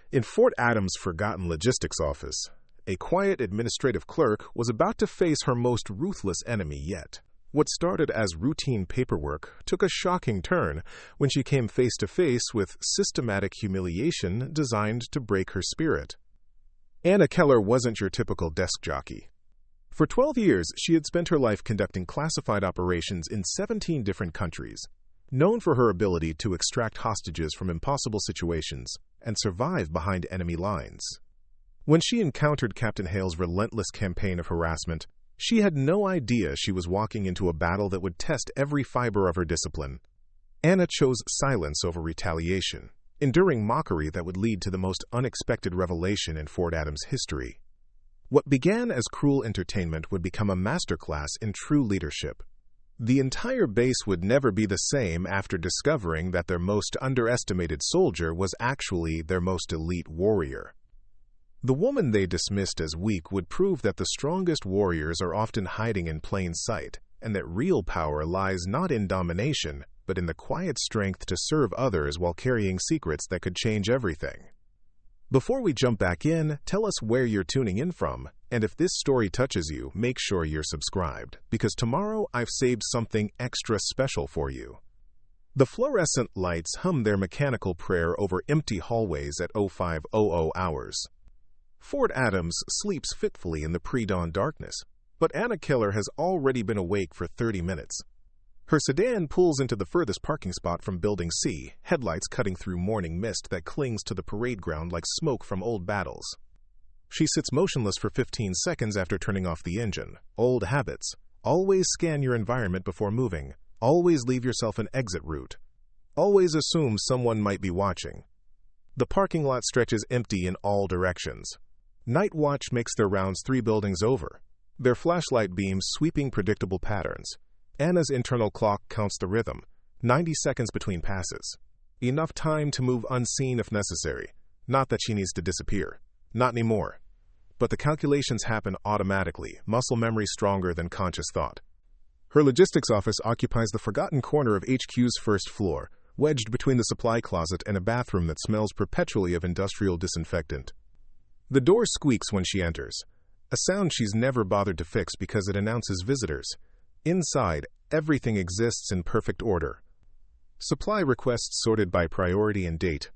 In Fort Adams' forgotten logistics office, a quiet administrative clerk was about to face her most ruthless enemy yet. What started as routine paperwork took a shocking turn when she came face to face with systematic humiliation designed to break her spirit. Anna Keller wasn't your typical desk jockey. For 12 years, she had spent her life conducting classified operations in 17 different countries. Known for her ability to extract hostages from impossible situations and survive behind enemy lines. When she encountered Captain Hale's relentless campaign of harassment, she had no idea she was walking into a battle that would test every fiber of her discipline. Anna chose silence over retaliation, enduring mockery that would lead to the most unexpected revelation in Fort Adams history. What began as cruel entertainment would become a masterclass in true leadership. The entire base would never be the same after discovering that their most underestimated soldier was actually their most elite warrior. The woman they dismissed as weak would prove that the strongest warriors are often hiding in plain sight, and that real power lies not in domination, but in the quiet strength to serve others while carrying secrets that could change everything. Before we jump back in, tell us where you're tuning in from, and if this story touches you, make sure you're subscribed, because tomorrow I've saved something extra special for you. The fluorescent lights hum their mechanical prayer over empty hallways at 0500 hours. Fort Adams sleeps fitfully in the pre-dawn darkness, but Anna Keller has already been awake for 30 minutes. Her sedan pulls into the furthest parking spot from Building C, headlights cutting through morning mist that clings to the parade ground like smoke from old battles. She sits motionless for 15 seconds after turning off the engine. Old habits. Always scan your environment before moving. Always leave yourself an exit route. Always assume someone might be watching. The parking lot stretches empty in all directions. Night watch makes their rounds 3 buildings over, their flashlight beams sweeping predictable patterns. Anna's internal clock counts the rhythm, 90 seconds between passes. Enough time to move unseen if necessary. Not that she needs to disappear. Not anymore. But the calculations happen automatically, muscle memory stronger than conscious thought. Her logistics office occupies the forgotten corner of HQ's first floor, wedged between the supply closet and a bathroom that smells perpetually of industrial disinfectant. The door squeaks when she enters, a sound she's never bothered to fix because it announces visitors. Inside, everything exists in perfect order. Supply requests sorted by priority and date.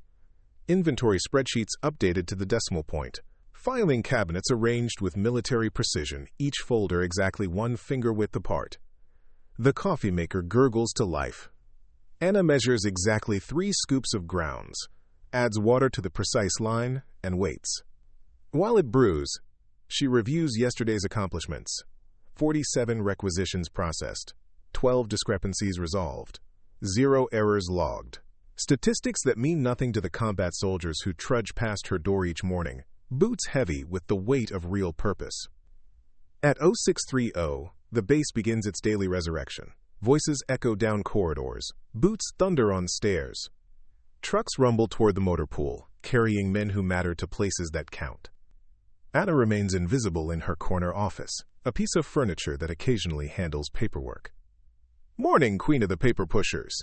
Inventory spreadsheets updated to the decimal point. Filing cabinets arranged with military precision, each folder exactly 1 finger width apart. The coffee maker gurgles to life. Anna measures exactly 3 scoops of grounds, adds water to the precise line, and waits. While it brews, she reviews yesterday's accomplishments. 47 requisitions processed, 12 discrepancies resolved, 0 errors logged. Statistics that mean nothing to the combat soldiers who trudge past her door each morning, boots heavy with the weight of real purpose. At 0630, the base begins its daily resurrection. Voices echo down corridors, boots thunder on stairs. Trucks rumble toward the motor pool, carrying men who matter to places that count. Anna remains invisible in her corner office, a piece of furniture that occasionally handles paperwork. Morning, Queen of the Paper Pushers.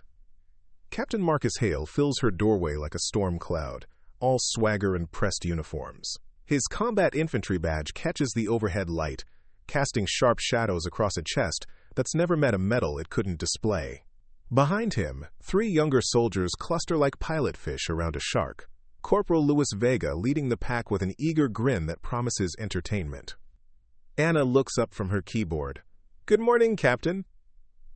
Captain Marcus Hale fills her doorway like a storm cloud, all swagger and pressed uniforms. His combat infantry badge catches the overhead light, casting sharp shadows across a chest that's never met a medal it couldn't display. Behind him, 3 younger soldiers cluster like pilotfish around a shark. Corporal Louis Vega leading the pack with an eager grin that promises entertainment. Anna looks up from her keyboard. Good morning, Captain.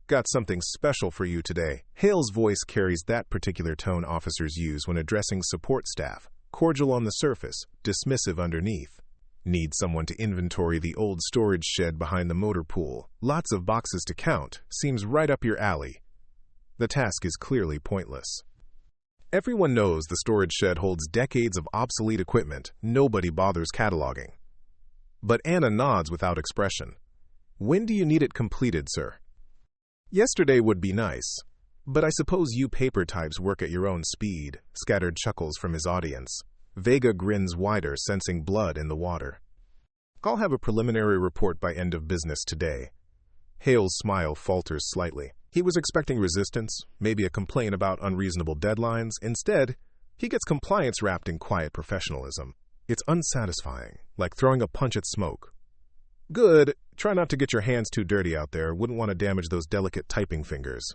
Got something special for you today. Hale's voice carries that particular tone officers use when addressing support staff, cordial on the surface, dismissive underneath. Need someone to inventory the old storage shed behind the motor pool. Lots of boxes to count. Seems right up your alley. The task is clearly pointless. Everyone knows the storage shed holds decades of obsolete equipment nobody bothers cataloging. But Anna nods without expression. When do you need it completed, sir? Yesterday would be nice, but I suppose you paper types work at your own speed. Scattered chuckles from his audience. Vega grins wider, sensing blood in the water. I'll have a preliminary report by end of business today. Hale's smile falters slightly. He was expecting resistance, maybe a complaint about unreasonable deadlines. Instead, He gets compliance wrapped in quiet professionalism. It's unsatisfying, like throwing a punch at smoke. Good. Try not to get your hands too dirty out there. Wouldn't want to damage those delicate typing fingers.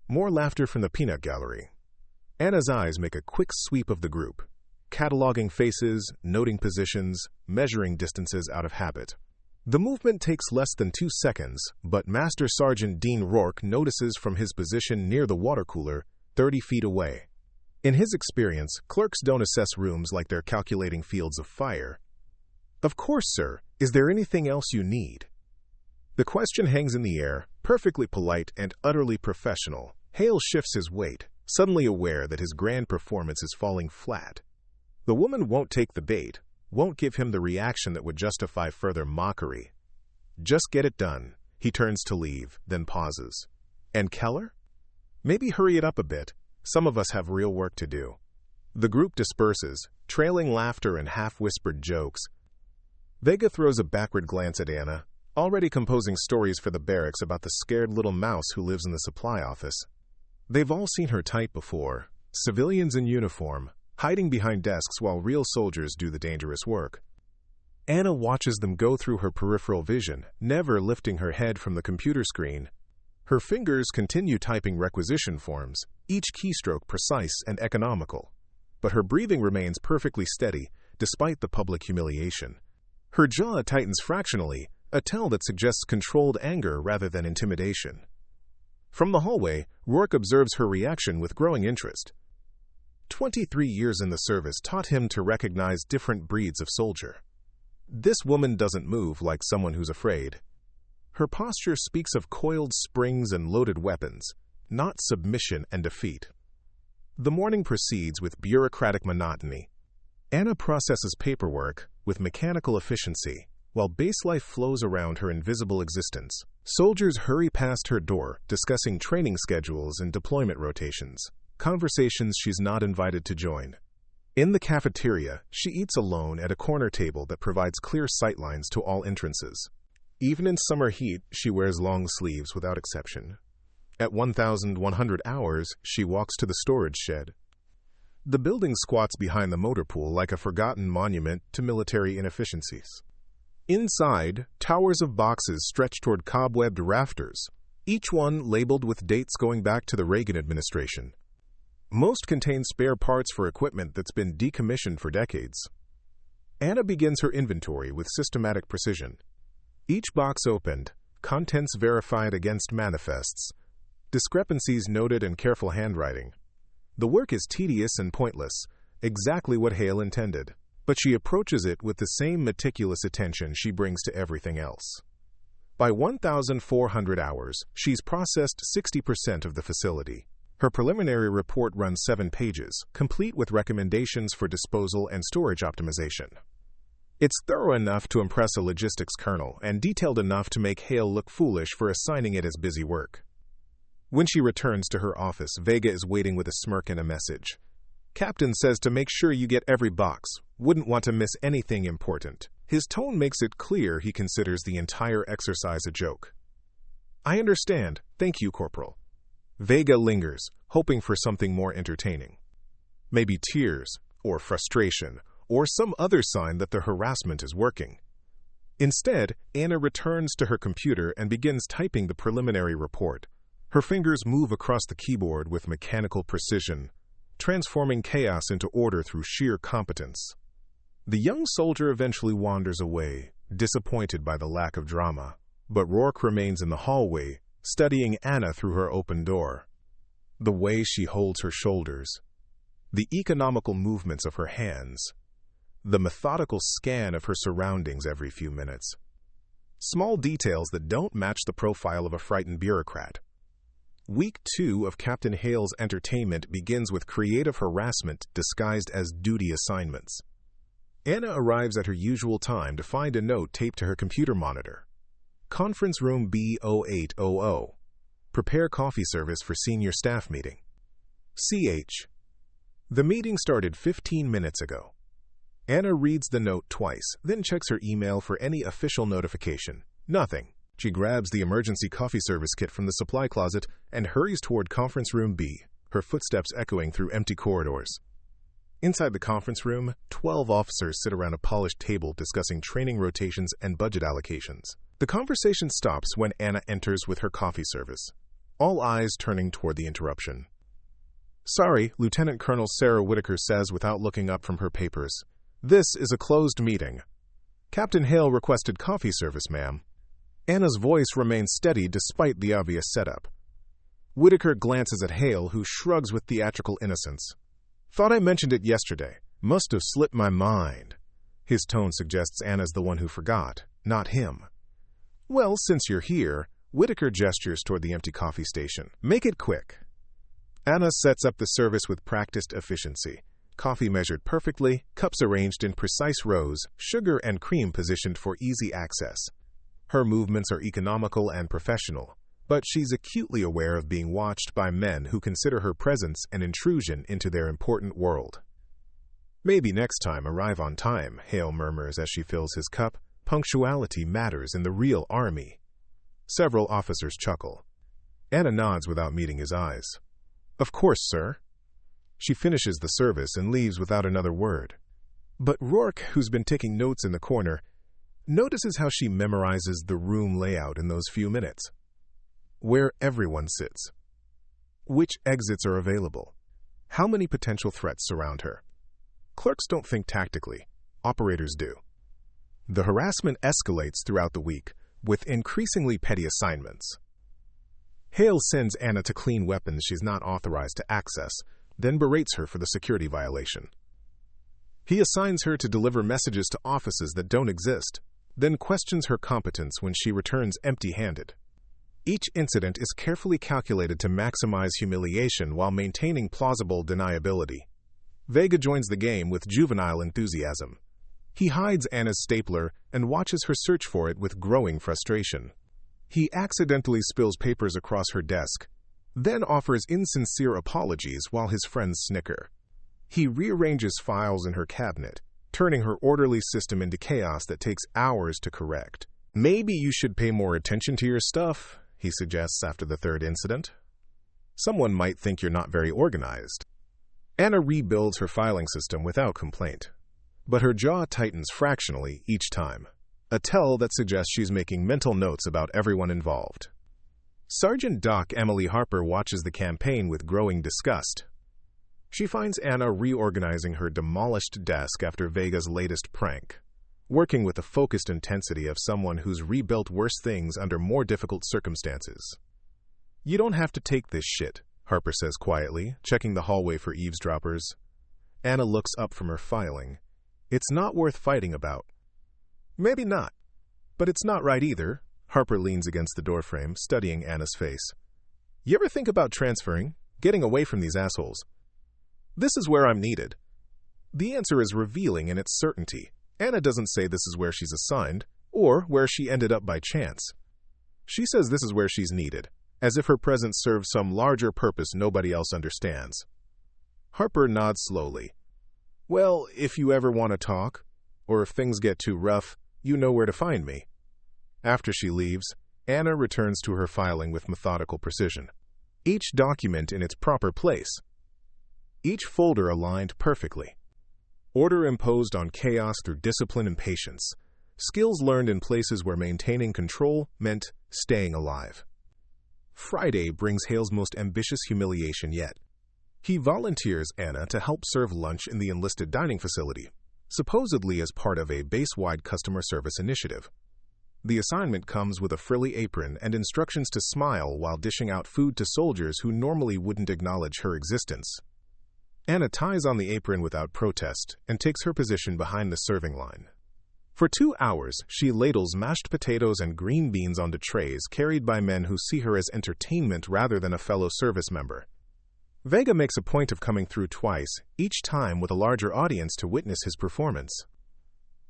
More laughter from the peanut gallery. Anna's eyes make a quick sweep of the group, cataloging faces, noting positions, measuring distances out of habit. The movement takes less than 2 seconds, but Master Sergeant Dean Rourke notices from his position near the water cooler, 30 feet away. In his experience, clerks don't assess rooms like they're calculating fields of fire. "Of course, sir. Is there anything else you need?" The question hangs in the air, perfectly polite and utterly professional. Hale shifts his weight, suddenly aware that his grand performance is falling flat. The woman won't take the bait, won't give him the reaction that would justify further mockery. Just get it done. He turns to leave, then pauses. And Keller? Maybe hurry it up a bit. Some of us have real work to do. The group disperses, trailing laughter and half-whispered jokes. Vega throws a backward glance at Anna, already composing stories for the barracks about the scared little mouse who lives in the supply office. They've all seen her type before, civilians in uniform, hiding behind desks while real soldiers do the dangerous work. Anna watches them go through her peripheral vision, never lifting her head from the computer screen. Her fingers continue typing requisition forms, each keystroke precise and economical. But her breathing remains perfectly steady, despite the public humiliation. Her jaw tightens fractionally, a tell that suggests controlled anger rather than intimidation. From the hallway, Rourke observes her reaction with growing interest. 23 years in the service taught him to recognize different breeds of soldier. This woman doesn't move like someone who's afraid. Her posture speaks of coiled springs and loaded weapons, not submission and defeat. The morning proceeds with bureaucratic monotony. Anna processes paperwork with mechanical efficiency, while base life flows around her invisible existence. Soldiers hurry past her door, discussing training schedules and deployment rotations, conversations she's not invited to join. In the cafeteria, she eats alone at a corner table that provides clear sightlines to all entrances. Even in summer heat, she wears long sleeves without exception. At 1,100 hours, she walks to the storage shed. The building squats behind the motor pool like a forgotten monument to military inefficiencies. Inside, towers of boxes stretch toward cobwebbed rafters, each one labeled with dates going back to the Reagan administration. Most contain spare parts for equipment that's been decommissioned for decades. Anna begins her inventory with systematic precision. Each box opened, contents verified against manifests, discrepancies noted in careful handwriting. The work is tedious and pointless, exactly what Hale intended, but she approaches it with the same meticulous attention she brings to everything else. By 1,400 hours, she's processed 60% of the facility. Her preliminary report runs 7 pages, complete with recommendations for disposal and storage optimization. It's thorough enough to impress a logistics colonel and detailed enough to make Hale look foolish for assigning it as busy work. When she returns to her office, Vega is waiting with a smirk and a message. "Captain says to make sure you get every box. Wouldn't want to miss anything important." His tone makes it clear he considers the entire exercise a joke. "I understand. Thank you, Corporal." Vega lingers, hoping for something more entertaining. Maybe tears, or frustration, or some other sign that the harassment is working. Instead, Anna returns to her computer and begins typing the preliminary report. Her fingers move across the keyboard with mechanical precision, transforming chaos into order through sheer competence. The young soldier eventually wanders away, disappointed by the lack of drama, but Rourke remains in the hallway, studying Anna through her open door. The way she holds her shoulders, the economical movements of her hands, the methodical scan of her surroundings every few minutes. Small details that don't match the profile of a frightened bureaucrat. Week 2 of Captain Hale's entertainment begins with creative harassment disguised as duty assignments. Anna arrives at her usual time to find a note taped to her computer monitor. Conference room B0800. Prepare coffee service for senior staff meeting. CH. The meeting started 15 minutes ago. Anna reads the note twice, then checks her email for any official notification. Nothing. She grabs the emergency coffee service kit from the supply closet and hurries toward conference room B, her footsteps echoing through empty corridors. Inside the conference room, 12 officers sit around a polished table discussing training rotations and budget allocations. The conversation stops when Anna enters with her coffee service, all eyes turning toward the interruption. "Sorry," Lieutenant Colonel Sarah Whitaker says without looking up from her papers. "This is a closed meeting. Captain Hale requested coffee service, ma'am." Anna's voice remains steady despite the obvious setup. Whitaker glances at Hale, who shrugs with theatrical innocence. "Thought I mentioned it yesterday. Must have slipped my mind." His tone suggests Anna's the one who forgot, not him. "Well, since you're here," Whitaker gestures toward the empty coffee station. "Make it quick." Anna sets up the service with practiced efficiency. Coffee measured perfectly, cups arranged in precise rows, sugar and cream positioned for easy access. Her movements are economical and professional, but she's acutely aware of being watched by men who consider her presence an intrusion into their important world. "Maybe next time arrive on time," Hale murmurs as she fills his cup. "Punctuality matters in the real army." Several officers chuckle. Anna nods without meeting his eyes. "Of course, sir." She finishes the service and leaves without another word. But Rourke, who's been taking notes in the corner, notices how she memorizes the room layout in those few minutes. Where everyone sits. Which exits are available. How many potential threats surround her. Clerks don't think tactically. Operators do. The harassment escalates throughout the week, with increasingly petty assignments. Hale sends Anna to clean weapons she's not authorized to access, then berates her for the security violation. He assigns her to deliver messages to offices that don't exist, then questions her competence when she returns empty-handed. Each incident is carefully calculated to maximize humiliation while maintaining plausible deniability. Vega joins the game with juvenile enthusiasm. He hides Anna's stapler and watches her search for it with growing frustration. He accidentally spills papers across her desk, then offers insincere apologies while his friends snicker. He rearranges files in her cabinet, turning her orderly system into chaos that takes hours to correct. "Maybe you should pay more attention to your stuff," he suggests after the third incident. "Someone might think you're not very organized." Anna rebuilds her filing system without complaint, but her jaw tightens fractionally each time, a tell that suggests she's making mental notes about everyone involved. Sergeant Doc Emily Harper watches the campaign with growing disgust. She finds Anna reorganizing her demolished desk after Vega's latest prank, working with the focused intensity of someone who's rebuilt worse things under more difficult circumstances. "You don't have to take this shit," Harper says quietly, checking the hallway for eavesdroppers. Anna looks up from her filing. "It's not worth fighting about." "Maybe not, but it's not right either." Harper leans against the doorframe, studying Anna's face. "You ever think about transferring, getting away from these assholes?" "This is where I'm needed." The answer is revealing in its certainty. Anna doesn't say this is where she's assigned, or where she ended up by chance. She says this is where she's needed, as if her presence serves some larger purpose nobody else understands. Harper nods slowly. "Well, if you ever want to talk, or if things get too rough, you know where to find me." After she leaves, Anna returns to her filing with methodical precision. Each document in its proper place. Each folder aligned perfectly. Order imposed on chaos through discipline and patience. Skills learned in places where maintaining control meant staying alive. Friday brings Hale's most ambitious humiliation yet. He volunteers Anna to help serve lunch in the enlisted dining facility, supposedly as part of a base-wide customer service initiative. The assignment comes with a frilly apron and instructions to smile while dishing out food to soldiers who normally wouldn't acknowledge her existence. Anna ties on the apron without protest and takes her position behind the serving line. For 2 hours, she ladles mashed potatoes and green beans onto trays carried by men who see her as entertainment rather than a fellow service member. Vega makes a point of coming through twice, each time with a larger audience to witness his performance.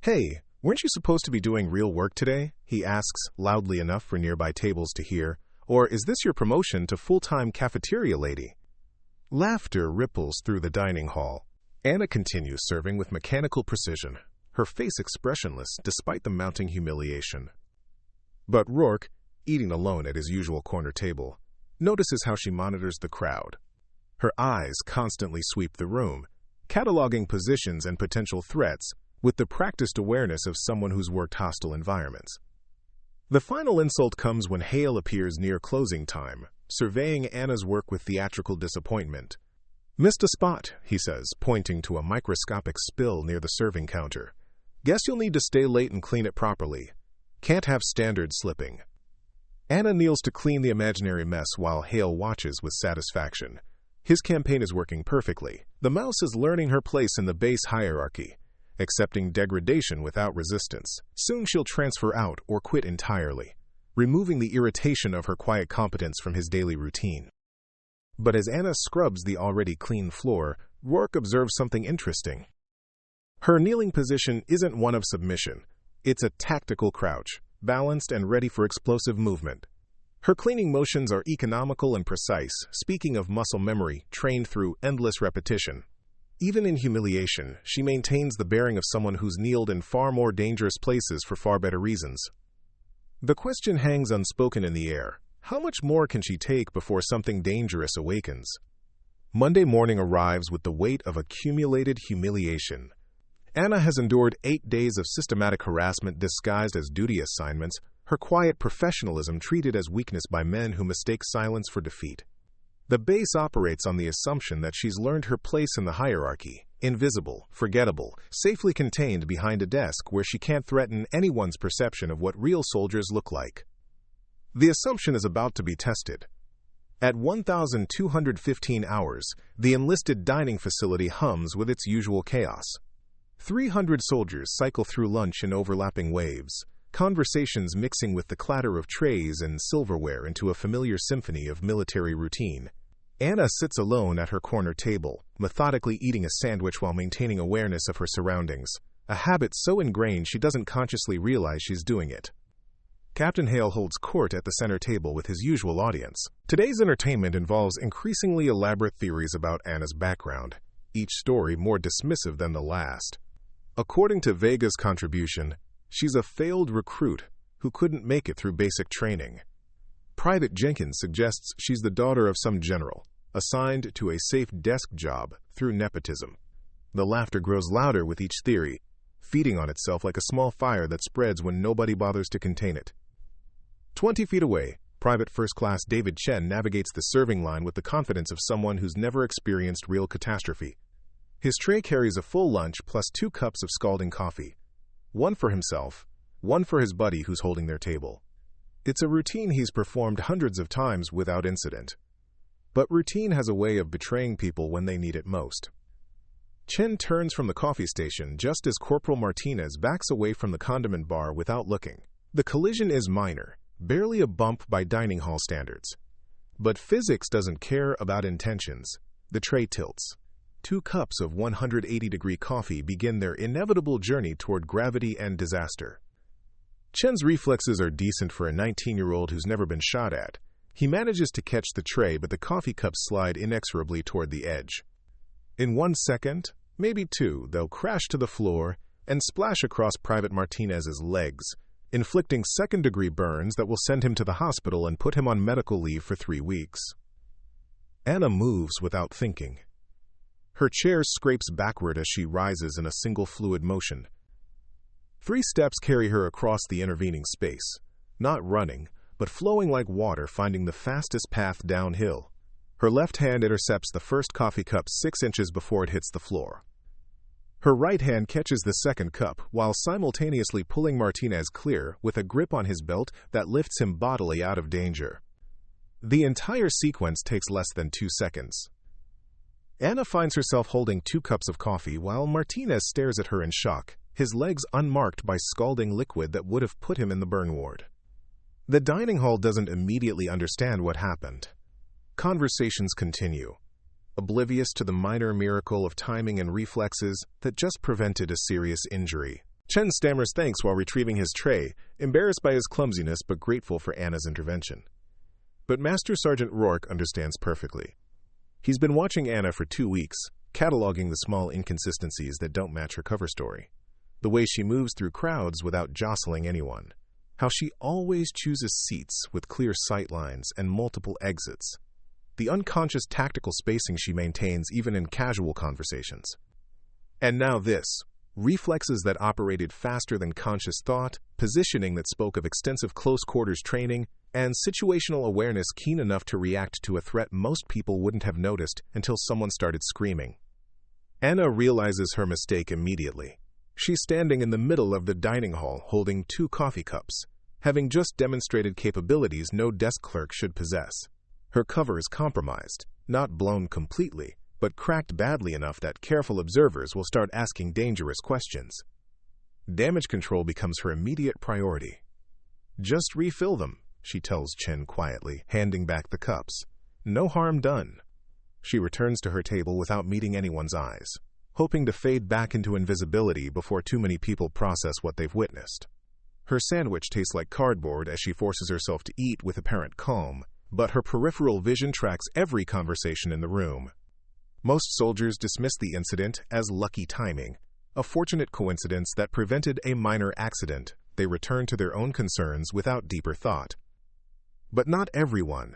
"Hey, weren't you supposed to be doing real work today?" he asks, loudly enough for nearby tables to hear. "Or is this your promotion to full-time cafeteria lady?" Laughter ripples through the dining hall. Anna continues serving with mechanical precision, her face expressionless despite the mounting humiliation. But Rourke, eating alone at his usual corner table, notices how she monitors the crowd. Her eyes constantly sweep the room, cataloging positions and potential threats with the practiced awareness of someone who's worked hostile environments. The final insult comes when Hale appears near closing time, surveying Anna's work with theatrical disappointment. "Missed a spot," he says, pointing to a microscopic spill near the serving counter. "Guess you'll need to stay late and clean it properly. Can't have standard slipping." Anna kneels to clean the imaginary mess while Hale watches with satisfaction. His campaign is working perfectly. The mouse is learning her place in the base hierarchy, accepting degradation without resistance. Soon she'll transfer out or quit entirely, removing the irritation of her quiet competence from his daily routine. But as Anna scrubs the already clean floor, Rourke observes something interesting. Her kneeling position isn't one of submission. It's a tactical crouch, balanced and ready for explosive movement. Her cleaning motions are economical and precise, speaking of muscle memory trained through endless repetition. Even in humiliation, she maintains the bearing of someone who's kneeled in far more dangerous places for far better reasons. The question hangs unspoken in the air. How much more can she take before something dangerous awakens? Monday morning arrives with the weight of accumulated humiliation. Anna has endured 8 days of systematic harassment disguised as duty assignments, her quiet professionalism treated as weakness by men who mistake silence for defeat. The base operates on the assumption that she's learned her place in the hierarchy, invisible, forgettable, safely contained behind a desk where she can't threaten anyone's perception of what real soldiers look like. The assumption is about to be tested. At 1,215 hours, the enlisted dining facility hums with its usual chaos. 300 soldiers cycle through lunch in overlapping waves, conversations mixing with the clatter of trays and silverware into a familiar symphony of military routine. Anna sits alone at her corner table, methodically eating a sandwich while maintaining awareness of her surroundings, a habit so ingrained she doesn't consciously realize she's doing it. Captain Hale holds court at the center table with his usual audience. Today's entertainment involves increasingly elaborate theories about Anna's background, each story more dismissive than the last. According to Vega's contribution, she's a failed recruit who couldn't make it through basic training. Private Jenkins suggests she's the daughter of some general, assigned to a safe desk job through nepotism. The laughter grows louder with each theory, feeding on itself like a small fire that spreads when nobody bothers to contain it. 20 feet away, Private First Class David Chen navigates the serving line with the confidence of someone who's never experienced real catastrophe. His tray carries a full lunch plus 2 cups of scalding coffee. One for himself, one for his buddy who's holding their table. It's a routine he's performed hundreds of times without incident. But routine has a way of betraying people when they need it most. Chen turns from the coffee station just as Corporal Martinez backs away from the condiment bar without looking. The collision is minor, barely a bump by dining hall standards. But physics doesn't care about intentions. The tray tilts. 2 cups of 180-degree coffee begin their inevitable journey toward gravity and disaster. Chen's reflexes are decent for a 19-year-old who's never been shot at. He manages to catch the tray, but the coffee cups slide inexorably toward the edge. In 1 second, maybe 2, they'll crash to the floor and splash across Private Martinez's legs, inflicting second-degree burns that will send him to the hospital and put him on medical leave for 3 weeks. Anna moves without thinking. Her chair scrapes backward as she rises in a single fluid motion. 3 steps carry her across the intervening space, not running, but flowing like water, finding the fastest path downhill. Her left hand intercepts the first coffee cup 6 inches before it hits the floor. Her right hand catches the second cup while simultaneously pulling Martinez clear with a grip on his belt that lifts him bodily out of danger. The entire sequence takes less than 2 seconds. Anna finds herself holding 2 cups of coffee while Martinez stares at her in shock, his legs unmarked by scalding liquid that would have put him in the burn ward. The dining hall doesn't immediately understand what happened. Conversations continue, oblivious to the minor miracle of timing and reflexes that just prevented a serious injury. Chen stammers thanks while retrieving his tray, embarrassed by his clumsiness but grateful for Anna's intervention. But Master Sergeant Rourke understands perfectly. He's been watching Anna for 2 weeks, cataloging the small inconsistencies that don't match her cover story. The way she moves through crowds without jostling anyone. How she always chooses seats with clear sight lines and multiple exits. The unconscious tactical spacing she maintains even in casual conversations. And now this. Reflexes that operated faster than conscious thought, positioning that spoke of extensive close-quarters training, and situational awareness keen enough to react to a threat most people wouldn't have noticed until someone started screaming. Anna realizes her mistake immediately. She's standing in the middle of the dining hall holding 2 coffee cups, having just demonstrated capabilities no desk clerk should possess. Her cover is compromised, not blown completely, but cracked badly enough that careful observers will start asking dangerous questions. Damage control becomes her immediate priority. "Just refill them," she tells Chen quietly, handing back the cups. "No harm done." She returns to her table without meeting anyone's eyes, hoping to fade back into invisibility before too many people process what they've witnessed. Her sandwich tastes like cardboard as she forces herself to eat with apparent calm, but her peripheral vision tracks every conversation in the room. Most soldiers dismiss the incident as lucky timing, a fortunate coincidence that prevented a minor accident. They return to their own concerns without deeper thought. But not everyone.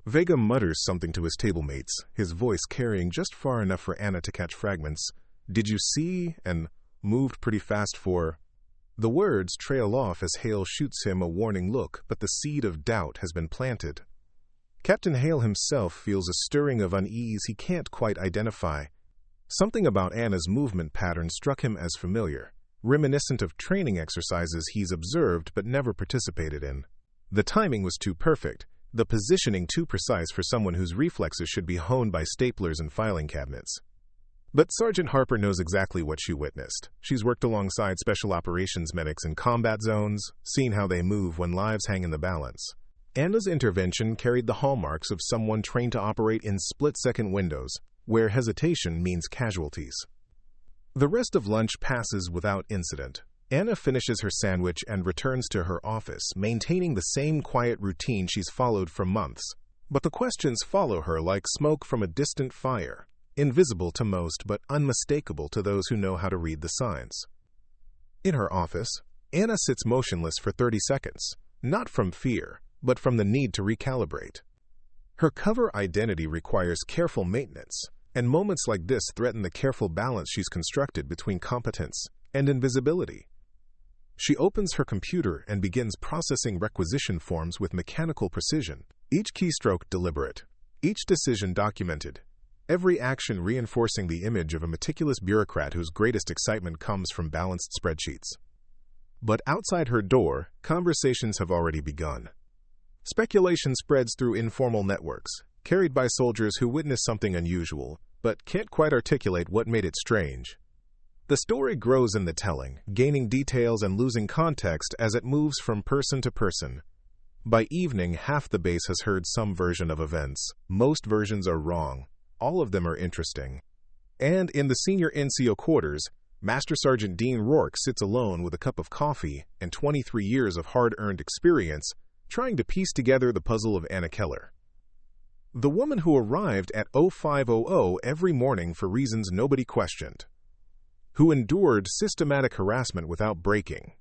Vega mutters something to his tablemates, his voice carrying just far enough for Anna to catch fragments. "Did you see?" and "moved pretty fast for..." The words trail off as Hale shoots him a warning look, but the seed of doubt has been planted. Captain Hale himself feels a stirring of unease he can't quite identify. Something about Anna's movement pattern struck him as familiar, reminiscent of training exercises he's observed but never participated in. The timing was too perfect, the positioning too precise for someone whose reflexes should be honed by staplers and filing cabinets. But Sergeant Harper knows exactly what she witnessed. She's worked alongside special operations medics in combat zones, seen how they move when lives hang in the balance. Anna's intervention carried the hallmarks of someone trained to operate in split-second windows, where hesitation means casualties. The rest of lunch passes without incident. Anna finishes her sandwich and returns to her office, maintaining the same quiet routine she's followed for months. But the questions follow her like smoke from a distant fire, invisible to most but unmistakable to those who know how to read the signs. In her office, Anna sits motionless for 30 seconds, not from fear, but from the need to recalibrate. Her cover identity requires careful maintenance, and moments like this threaten the careful balance she's constructed between competence and invisibility. She opens her computer and begins processing requisition forms with mechanical precision, each keystroke deliberate, each decision documented, every action reinforcing the image of a meticulous bureaucrat whose greatest excitement comes from balanced spreadsheets. But outside her door, conversations have already begun. Speculation spreads through informal networks, carried by soldiers who witness something unusual, but can't quite articulate what made it strange. The story grows in the telling, gaining details and losing context as it moves from person to person. By evening, half the base has heard some version of events. Most versions are wrong. All of them are interesting. And in the senior NCO quarters, Master Sergeant Dean Rourke sits alone with a cup of coffee and 23 years of hard-earned experience, trying to piece together the puzzle of Anna Keller. The woman who arrived at 0500 every morning for reasons nobody questioned. Who endured systematic harassment without breaking.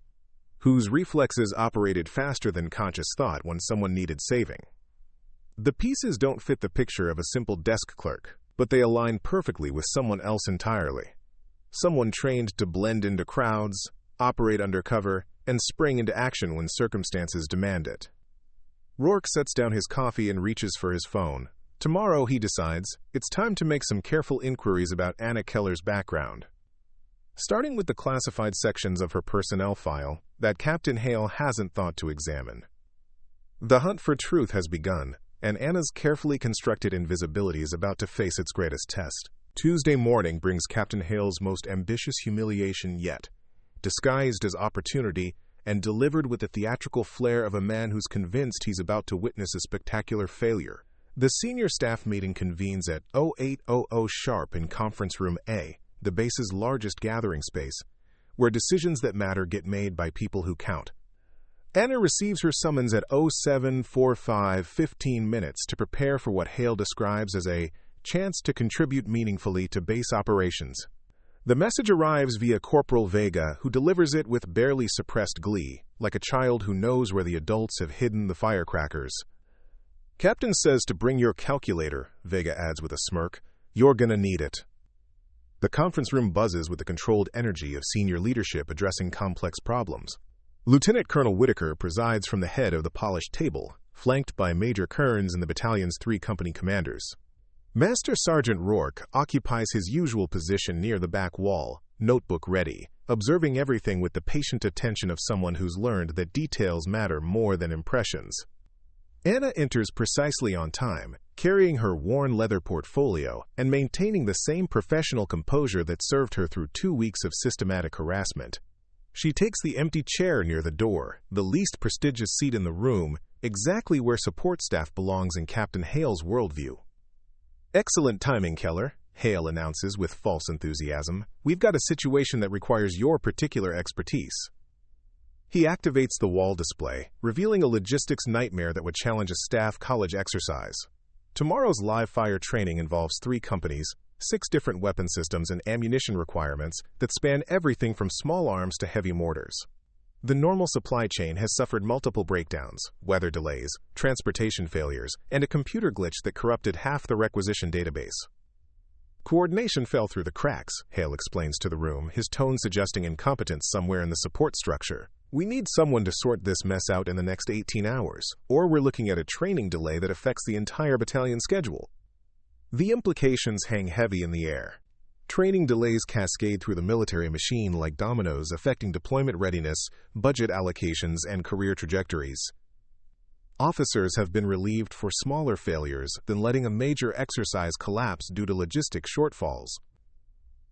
Whose reflexes operated faster than conscious thought when someone needed saving. The pieces don't fit the picture of a simple desk clerk, but they align perfectly with someone else entirely. Someone trained to blend into crowds, operate undercover, and spring into action when circumstances demand it. Rourke sets down his coffee and reaches for his phone. Tomorrow, he decides, it's time to make some careful inquiries about Anna Keller's background. Starting with the classified sections of her personnel file that Captain Hale hasn't thought to examine. The hunt for truth has begun, and Anna's carefully constructed invisibility is about to face its greatest test. Tuesday morning brings Captain Hale's most ambitious humiliation yet, disguised as opportunity and delivered with the theatrical flair of a man who's convinced he's about to witness a spectacular failure. The senior staff meeting convenes at 0800 sharp in Conference Room A, the base's largest gathering space, where decisions that matter get made by people who count. Anna receives her summons at 0745, 15 minutes to prepare for what Hale describes as a chance to contribute meaningfully to base operations. The message arrives via Corporal Vega, who delivers it with barely suppressed glee, like a child who knows where the adults have hidden the firecrackers. Captain says to bring your calculator, Vega adds with a smirk. You're gonna need it. The conference room buzzes with the controlled energy of senior leadership addressing complex problems. Lieutenant Colonel Whitaker presides from the head of the polished table, flanked by Major Kearns and the battalion's 3 company commanders. Master Sergeant Rourke occupies his usual position near the back wall, notebook ready, observing everything with the patient attention of someone who's learned that details matter more than impressions. Anna enters precisely on time, carrying her worn leather portfolio and maintaining the same professional composure that served her through 2 weeks of systematic harassment. She takes the empty chair near the door, the least prestigious seat in the room, exactly where support staff belongs in Captain Hale's worldview. "Excellent timing, Keller," Hale announces with false enthusiasm. "We've got a situation that requires your particular expertise." He activates the wall display, revealing a logistics nightmare that would challenge a staff college exercise. Tomorrow's live-fire training involves 3 companies, 6 different weapon systems and ammunition requirements that span everything from small arms to heavy mortars. The normal supply chain has suffered multiple breakdowns, weather delays, transportation failures, and a computer glitch that corrupted half the requisition database. "Coordination fell through the cracks," Hale explains to the room, his tone suggesting incompetence somewhere in the support structure. "We need someone to sort this mess out in the next 18 hours, or we're looking at a training delay that affects the entire battalion schedule." The implications hang heavy in the air. Training delays cascade through the military machine like dominoes, affecting deployment readiness, budget allocations, and career trajectories. Officers have been relieved for smaller failures than letting a major exercise collapse due to logistic shortfalls.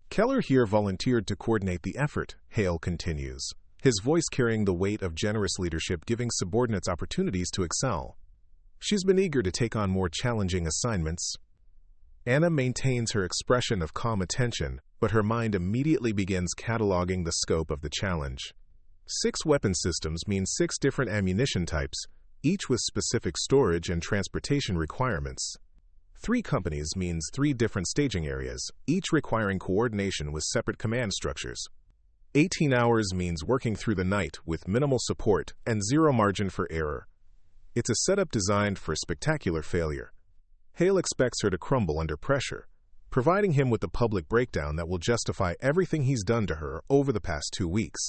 "Keller here volunteered to coordinate the effort," Hale continues, his voice carrying the weight of generous leadership giving subordinates opportunities to excel. "She's been eager to take on more challenging assignments." Anna maintains her expression of calm attention, but her mind immediately begins cataloging the scope of the challenge. 6 weapon systems means 6 different ammunition types, each with specific storage and transportation requirements. 3 companies means 3 different staging areas, each requiring coordination with separate command structures. 18 hours means working through the night with minimal support and 0 margin for error. It's a setup designed for spectacular failure. Hale expects her to crumble under pressure, providing him with the public breakdown that will justify everything he's done to her over the past 2 weeks.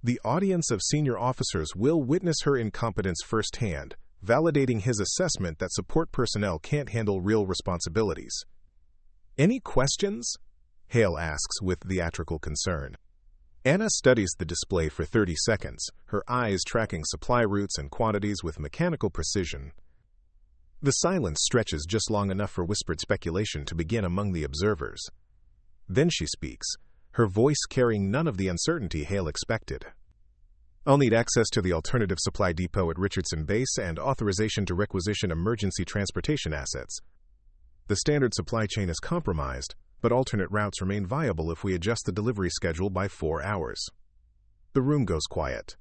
The audience of senior officers will witness her incompetence firsthand, validating his assessment that support personnel can't handle real responsibilities. "Any questions?" Hale asks with theatrical concern. Anna studies the display for 30 seconds, her eyes tracking supply routes and quantities with mechanical precision. The silence stretches just long enough for whispered speculation to begin among the observers. Then she speaks, her voice carrying none of the uncertainty Hale expected. "I'll need access to the alternative supply depot at Richardson Base and authorization to requisition emergency transportation assets. The standard supply chain is compromised, but alternate routes remain viable if we adjust the delivery schedule by 4 hours." The room goes quiet.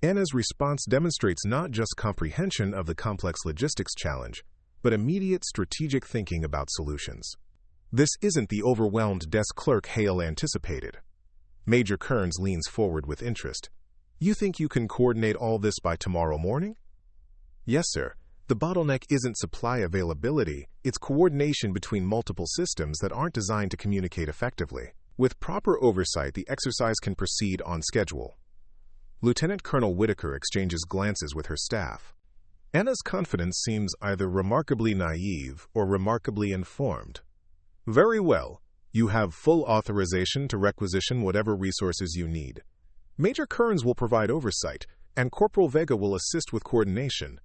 Anna's response demonstrates not just comprehension of the complex logistics challenge, but immediate strategic thinking about solutions. This isn't the overwhelmed desk clerk Hale anticipated. Major Kearns leans forward with interest. "You think you can coordinate all this by tomorrow morning?" "Yes, sir. The bottleneck isn't supply availability, it's coordination between multiple systems that aren't designed to communicate effectively. With proper oversight, the exercise can proceed on schedule." Lieutenant Colonel Whitaker exchanges glances with her staff. Anna's confidence seems either remarkably naive or remarkably informed. "Very well. You have full authorization to requisition whatever resources you need. Major Kearns will provide oversight, and Corporal Vega will assist with coordination."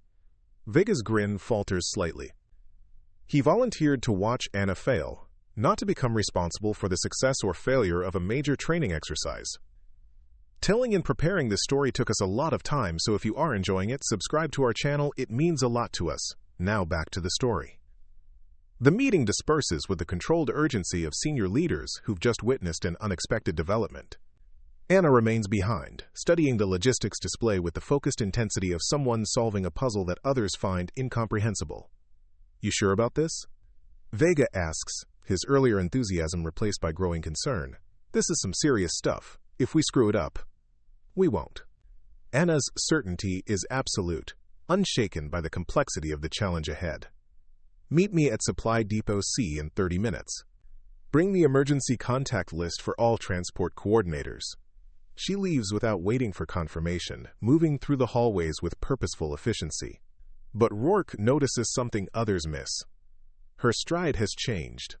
Vega's grin falters slightly. He volunteered to watch Anna fail, not to become responsible for the success or failure of a major training exercise. Telling and preparing this story took us a lot of time, so if you are enjoying it, subscribe to our channel. It means a lot to us. Now back to the story. The meeting disperses with the controlled urgency of senior leaders who've just witnessed an unexpected development. Anna remains behind, studying the logistics display with the focused intensity of someone solving a puzzle that others find incomprehensible. "You sure about this?" Vega asks, his earlier enthusiasm replaced by growing concern. "This is some serious stuff. If we screw it up, we won't." Anna's certainty is absolute, unshaken by the complexity of the challenge ahead. "Meet me at Supply Depot C in 30 minutes. Bring the emergency contact list for all transport coordinators. She leaves without waiting for confirmation, moving through the hallways with purposeful efficiency. But Rourke notices something others miss. Her stride has changed.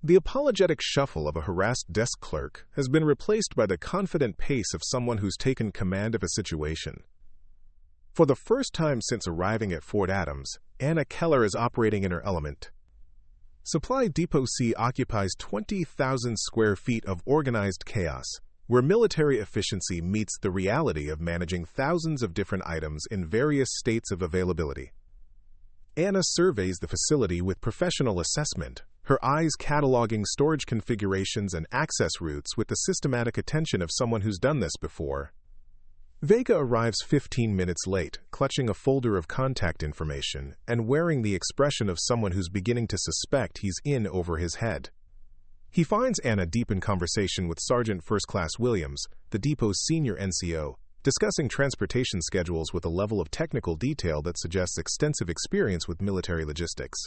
The apologetic shuffle of a harassed desk clerk has been replaced by the confident pace of someone who's taken command of a situation. For the first time since arriving at Fort Adams, Anna Keller is operating in her element. Supply Depot C occupies 20,000 square feet of organized chaos, where military efficiency meets the reality of managing thousands of different items in various states of availability. Anna surveys the facility with professional assessment, her eyes cataloging storage configurations and access routes with the systematic attention of someone who's done this before. Vega arrives 15 minutes late, clutching a folder of contact information and wearing the expression of someone who's beginning to suspect he's in over his head. He finds Anna deep in conversation with Sergeant First Class Williams, the depot's senior NCO, discussing transportation schedules with a level of technical detail that suggests extensive experience with military logistics.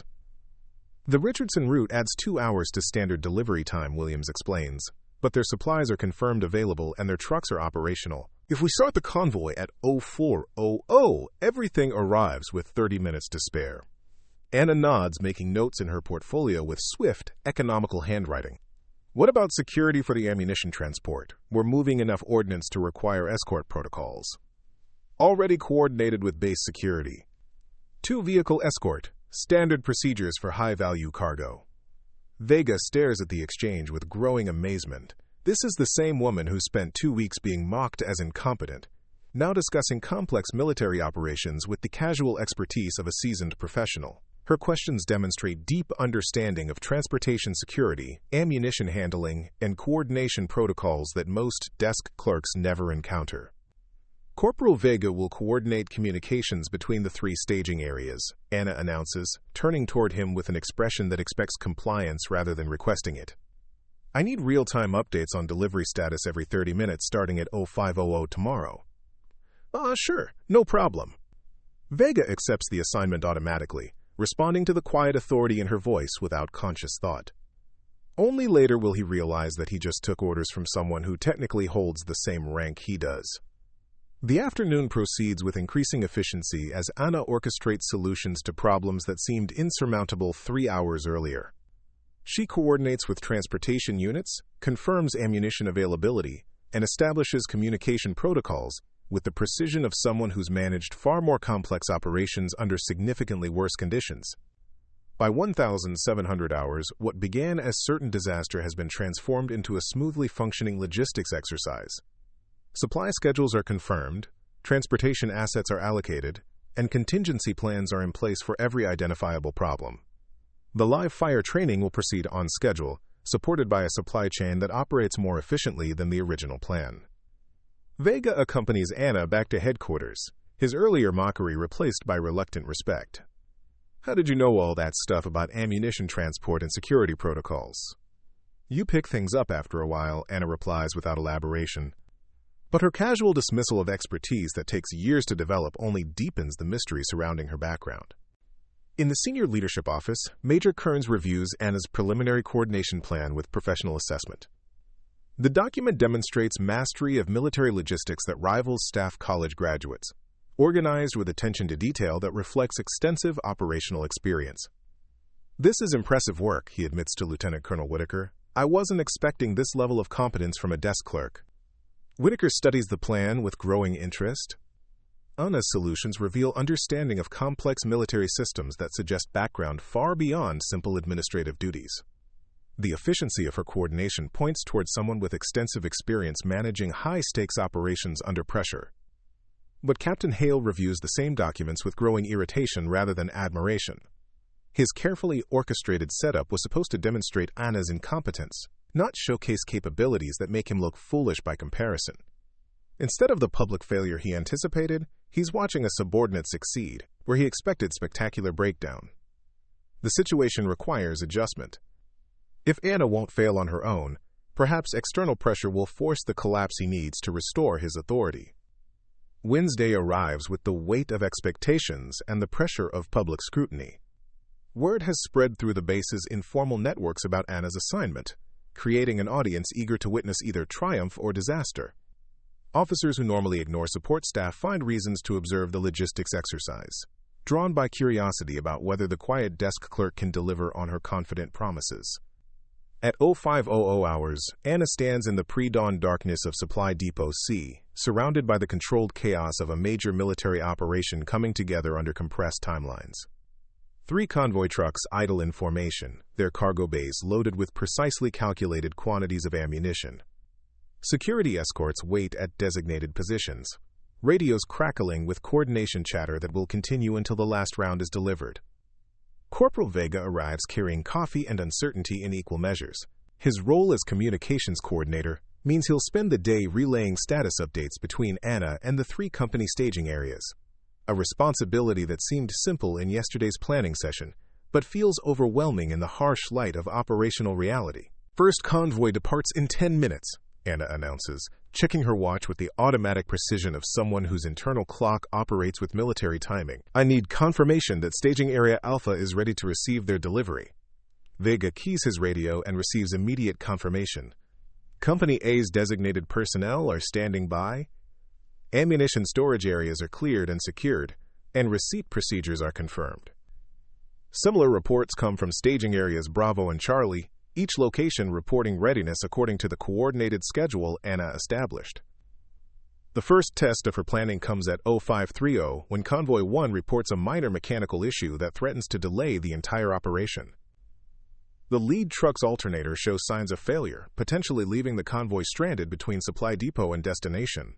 The Richardson route adds 2 hours to standard delivery time, Williams explains, but their supplies are confirmed available and their trucks are operational. If we start the convoy at 04:00, everything arrives with 30 minutes to spare. Anna nods, making notes in her portfolio with swift, economical handwriting. What about security for the ammunition transport? We're moving enough ordnance to require escort protocols. Already coordinated with base security. 2-vehicle escort, standard procedures for high-value cargo. Vega stares at the exchange with growing amazement. This is the same woman who spent 2 weeks being mocked as incompetent, now discussing complex military operations with the casual expertise of a seasoned professional. Her questions demonstrate deep understanding of transportation security, ammunition handling, and coordination protocols that most desk clerks never encounter. Corporal Vega will coordinate communications between the 3 staging areas, Anna announces, turning toward him with an expression that expects compliance rather than requesting it. I need real-time updates on delivery status every 30 minutes starting at 05:00 tomorrow. Sure, no problem. Vega accepts the assignment automatically, responding to the quiet authority in her voice without conscious thought. Only later will he realize that he just took orders from someone who technically holds the same rank he does. The afternoon proceeds with increasing efficiency as Anna orchestrates solutions to problems that seemed insurmountable 3 hours earlier. She coordinates with transportation units, confirms ammunition availability, and establishes communication protocols with the precision of someone who's managed far more complex operations under significantly worse conditions. By 1,700 hours, what began as certain disaster has been transformed into a smoothly functioning logistics exercise. Supply schedules are confirmed, transportation assets are allocated, and contingency plans are in place for every identifiable problem. The live fire training will proceed on schedule, supported by a supply chain that operates more efficiently than the original plan. Vega accompanies Anna back to headquarters, his earlier mockery replaced by reluctant respect. How did you know all that stuff about ammunition transport and security protocols? You pick things up after a while, Anna replies without elaboration. But her casual dismissal of expertise that takes years to develop only deepens the mystery surrounding her background. In the senior leadership office, Major Kearns reviews Anna's preliminary coordination plan with professional assessment. The document demonstrates mastery of military logistics that rivals staff college graduates, organized with attention to detail that reflects extensive operational experience. This is impressive work, he admits to Lieutenant Colonel Whitaker. I wasn't expecting this level of competence from a desk clerk. Whitaker studies the plan with growing interest. Anna's solutions reveal understanding of complex military systems that suggest background far beyond simple administrative duties. The efficiency of her coordination points towards someone with extensive experience managing high-stakes operations under pressure. But Captain Hale reviews the same documents with growing irritation rather than admiration. His carefully orchestrated setup was supposed to demonstrate Anna's incompetence, not showcase capabilities that make him look foolish by comparison. Instead of the public failure he anticipated, he's watching a subordinate succeed, where he expected spectacular breakdown. The situation requires adjustment. If Anna won't fail on her own, perhaps external pressure will force the collapse he needs to restore his authority. Wednesday arrives with the weight of expectations and the pressure of public scrutiny. Word has spread through the base's informal networks about Anna's assignment, creating an audience eager to witness either triumph or disaster. Officers who normally ignore support staff find reasons to observe the logistics exercise, drawn by curiosity about whether the quiet desk clerk can deliver on her confident promises. At 0500 hours, Anna stands in the pre-dawn darkness of Supply Depot C, surrounded by the controlled chaos of a major military operation coming together under compressed timelines. 3 convoy trucks idle in formation, their cargo bays loaded with precisely calculated quantities of ammunition. Security escorts wait at designated positions, radios crackling with coordination chatter that will continue until the last round is delivered. Corporal Vega arrives carrying coffee and uncertainty in equal measures. His role as communications coordinator means he'll spend the day relaying status updates between Anna and the 3 company staging areas. A responsibility that seemed simple in yesterday's planning session, but feels overwhelming in the harsh light of operational reality. First convoy departs in 10 minutes, Anna announces, checking her watch with the automatic precision of someone whose internal clock operates with military timing. I need confirmation that Staging Area Alpha is ready to receive their delivery. Vega keys his radio and receives immediate confirmation. Company A's designated personnel are standing by. Ammunition storage areas are cleared and secured, and receipt procedures are confirmed. Similar reports come from Staging Areas Bravo and Charlie, each location reporting readiness according to the coordinated schedule Anna established. The first test of her planning comes at 0530 when Convoy 1 reports a minor mechanical issue that threatens to delay the entire operation. The lead truck's alternator shows signs of failure, potentially leaving the convoy stranded between Supply Depot and destination.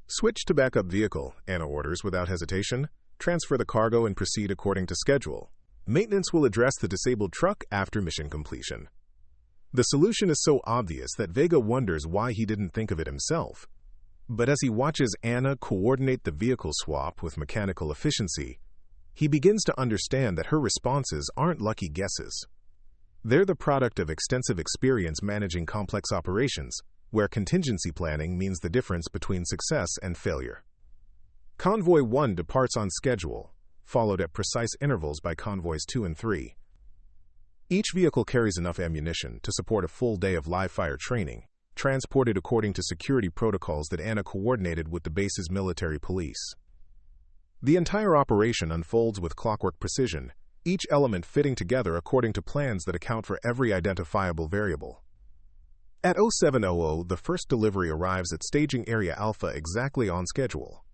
Switch to backup vehicle, Anna orders without hesitation. Transfer the cargo and proceed according to schedule. Maintenance will address the disabled truck after mission completion. The solution is so obvious that Vega wonders why he didn't think of it himself. But as he watches Anna coordinate the vehicle swap with mechanical efficiency, he begins to understand that her responses aren't lucky guesses. They're the product of extensive experience managing complex operations, where contingency planning means the difference between success and failure. Convoy 1 departs on schedule, followed at precise intervals by Convoys 2 and 3. Each vehicle carries enough ammunition to support a full day of live-fire training, transported according to security protocols that Anna coordinated with the base's military police. The entire operation unfolds with clockwork precision, each element fitting together according to plans that account for every identifiable variable. At 0700, the first delivery arrives at Staging Area Alpha exactly on schedule.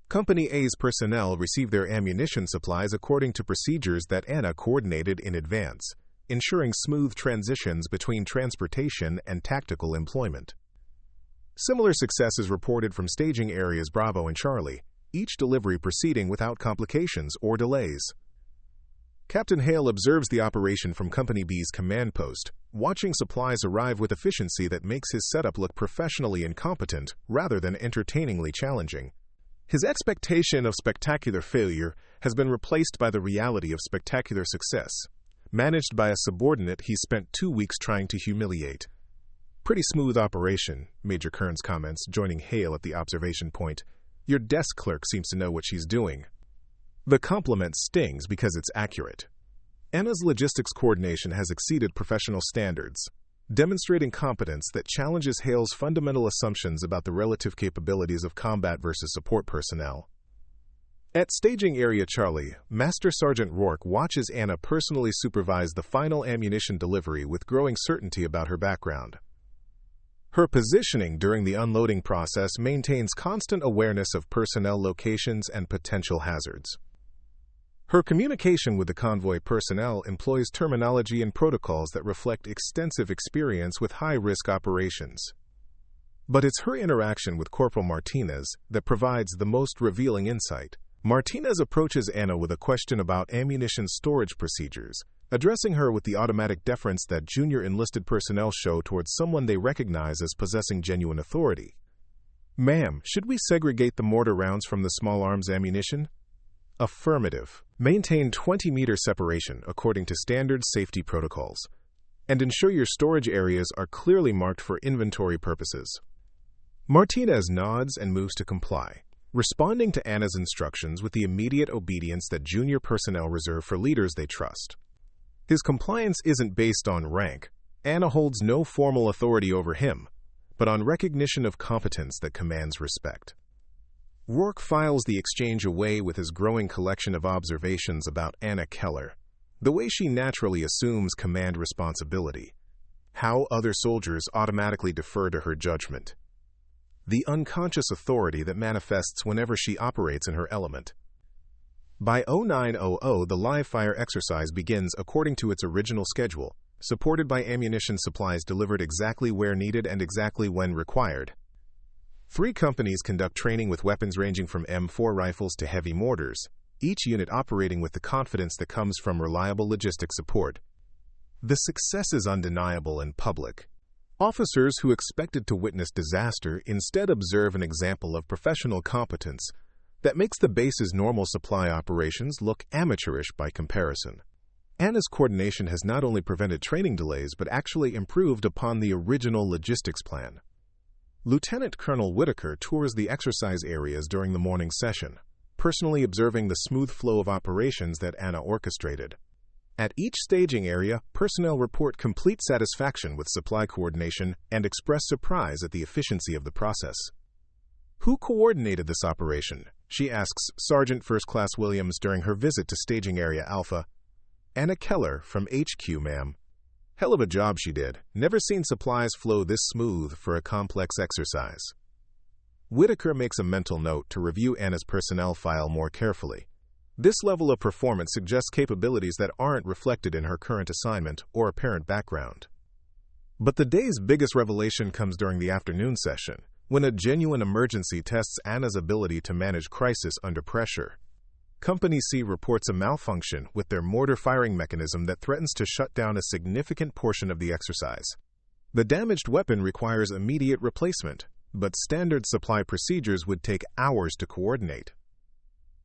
Company A's personnel receive their ammunition supplies according to procedures that Anna coordinated in advance, ensuring smooth transitions between transportation and tactical employment. Similar success is reported from Staging Areas Bravo and Charlie, each delivery proceeding without complications or delays. Captain Hale observes the operation from Company B's command post, watching supplies arrive with efficiency that makes his setup look professionally incompetent rather than entertainingly challenging. His expectation of spectacular failure has been replaced by the reality of spectacular success, managed by a subordinate he spent 2 weeks trying to humiliate. Pretty smooth operation, Major Kearns comments, joining Hale at the observation point. Your desk clerk seems to know what she's doing. The compliment stings because it's accurate. Anna's logistics coordination has exceeded professional standards, demonstrating competence that challenges Hale's fundamental assumptions about the relative capabilities of combat versus support personnel. At Staging Area Charlie, Master Sergeant Rourke watches Anna personally supervise the final ammunition delivery with growing certainty about her background. Her positioning during the unloading process maintains constant awareness of personnel locations and potential hazards. Her communication with the convoy personnel employs terminology and protocols that reflect extensive experience with high-risk operations. But it's her interaction with Corporal Martinez that provides the most revealing insight. Martinez approaches Anna with a question about ammunition storage procedures, addressing her with the automatic deference that junior enlisted personnel show towards someone they recognize as possessing genuine authority. Ma'am, should we segregate the mortar rounds from the small arms ammunition? Affirmative. Maintain 20-meter separation according to standard safety protocols, and ensure your storage areas are clearly marked for inventory purposes. Martinez nods and moves to comply, responding to Anna's instructions with the immediate obedience that junior personnel reserve for leaders they trust. His compliance isn't based on rank. Anna holds no formal authority over him, but on recognition of competence that commands respect. Rourke files the exchange away with his growing collection of observations about Anna Keller, the way she naturally assumes command responsibility, how other soldiers automatically defer to her judgment, the unconscious authority that manifests whenever she operates in her element. By 0900, the live-fire exercise begins according to its original schedule, supported by ammunition supplies delivered exactly where needed and exactly when required. 3 companies conduct training with weapons ranging from M4 rifles to heavy mortars, each unit operating with the confidence that comes from reliable logistic support. The success is undeniable and public. Officers who expected to witness disaster instead observe an example of professional competence that makes the base's normal supply operations look amateurish by comparison. Anna's coordination has not only prevented training delays but actually improved upon the original logistics plan. Lieutenant Colonel Whitaker tours the exercise areas during the morning session, personally observing the smooth flow of operations that Anna orchestrated. At each staging area, personnel report complete satisfaction with supply coordination and express surprise at the efficiency of the process. "Who coordinated this operation?" she asks Sergeant First Class Williams during her visit to Staging Area Alpha. "Anna Keller from HQ, ma'am." "Hell of a job she did. Never seen supplies flow this smooth for a complex exercise." Whitaker makes a mental note to review Anna's personnel file more carefully. This level of performance suggests capabilities that aren't reflected in her current assignment or apparent background. But the day's biggest revelation comes during the afternoon session, when a genuine emergency tests Anna's ability to manage crisis under pressure. Company C reports a malfunction with their mortar firing mechanism that threatens to shut down a significant portion of the exercise. The damaged weapon requires immediate replacement, but standard supply procedures would take hours to coordinate.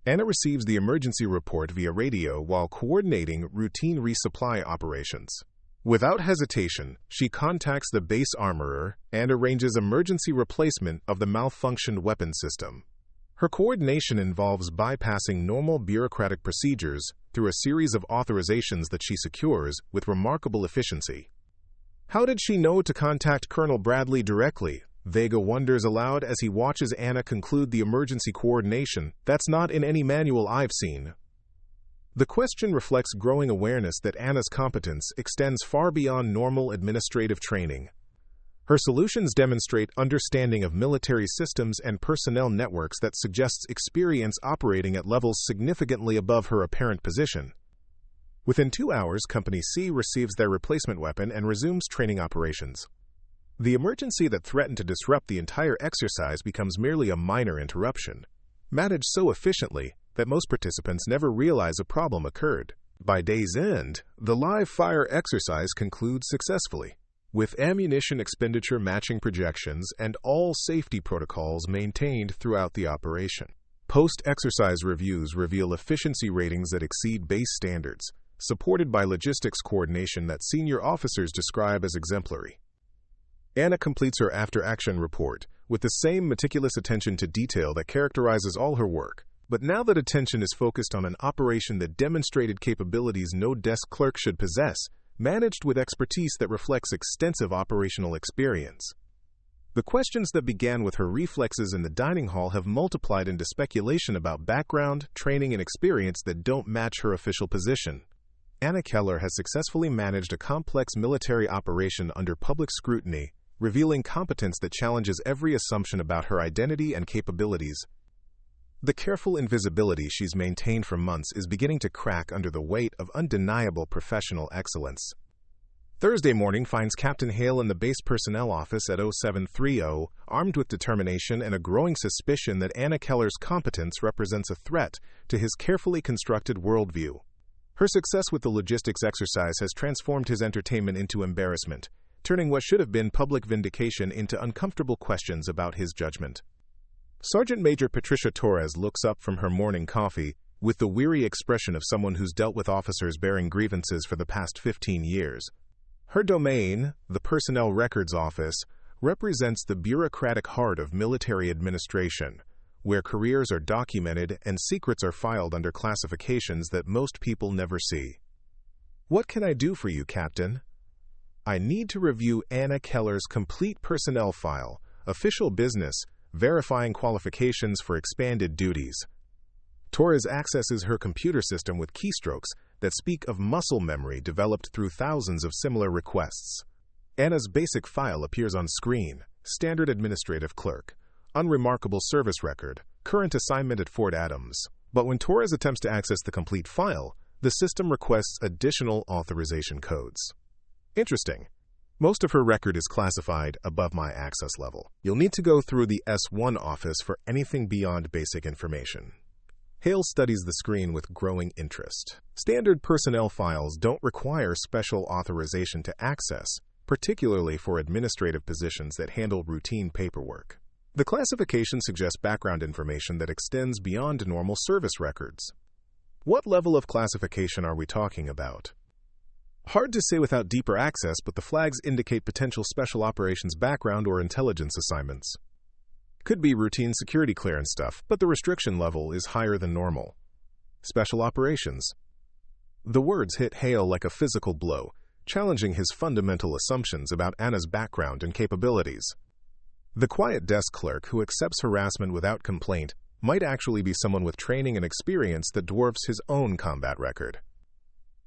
Anna receives the emergency report via radio while coordinating routine resupply operations. Without hesitation, she contacts the base armorer and arranges emergency replacement of the malfunctioned weapon system. Her coordination involves bypassing normal bureaucratic procedures through a series of authorizations that she secures with remarkable efficiency. How did she know to contact Colonel Bradley directly? Vega wonders aloud as he watches Anna conclude the emergency coordination that's not in any manual I've seen. The question reflects growing awareness that Anna's competence extends far beyond normal administrative training. Her solutions demonstrate understanding of military systems and personnel networks that suggests experience operating at levels significantly above her apparent position. Within 2 hours, Company C receives their replacement weapon and resumes training operations. The emergency that threatened to disrupt the entire exercise becomes merely a minor interruption, managed so efficiently that most participants never realize a problem occurred. By day's end, the live-fire exercise concludes successfully, with ammunition expenditure matching projections and all safety protocols maintained throughout the operation. Post-exercise reviews reveal efficiency ratings that exceed base standards, supported by logistics coordination that senior officers describe as exemplary. Anna completes her after-action report with the same meticulous attention to detail that characterizes all her work. But now that attention is focused on an operation that demonstrated capabilities no desk clerk should possess, managed with expertise that reflects extensive operational experience. The questions that began with her reflexes in the dining hall have multiplied into speculation about background, training, and experience that don't match her official position. Anna Keller has successfully managed a complex military operation under public scrutiny, revealing competence that challenges every assumption about her identity and capabilities. The careful invisibility she's maintained for months is beginning to crack under the weight of undeniable professional excellence. Thursday morning finds Captain Hale in the base personnel office at 0730, armed with determination and a growing suspicion that Anna Keller's competence represents a threat to his carefully constructed worldview. Her success with the logistics exercise has transformed his entertainment into embarrassment, turning what should have been public vindication into uncomfortable questions about his judgment. Sergeant Major Patricia Torres looks up from her morning coffee with the weary expression of someone who's dealt with officers bearing grievances for the past 15 years. Her domain, the Personnel Records Office, represents the bureaucratic heart of military administration, where careers are documented and secrets are filed under classifications that most people never see. What can I do for you, Captain? I need to review Anna Keller's complete personnel file, official business, verifying qualifications for expanded duties. Torres accesses her computer system with keystrokes that speak of muscle memory developed through thousands of similar requests. Anna's basic file appears on screen: standard administrative clerk, unremarkable service record, current assignment at Fort Adams. But when Torres attempts to access the complete file, the system requests additional authorization codes. Interesting. Most of her record is classified above my access level. You'll need to go through the S1 office for anything beyond basic information. Hale studies the screen with growing interest. Standard personnel files don't require special authorization to access, particularly for administrative positions that handle routine paperwork. The classification suggests background information that extends beyond normal service records. What level of classification are we talking about? Hard to say without deeper access, but the flags indicate potential special operations background or intelligence assignments. Could be routine security clearance stuff, but the restriction level is higher than normal. Special operations. The words hit Hale like a physical blow, challenging his fundamental assumptions about Anna's background and capabilities. The quiet desk clerk who accepts harassment without complaint might actually be someone with training and experience that dwarfs his own combat record.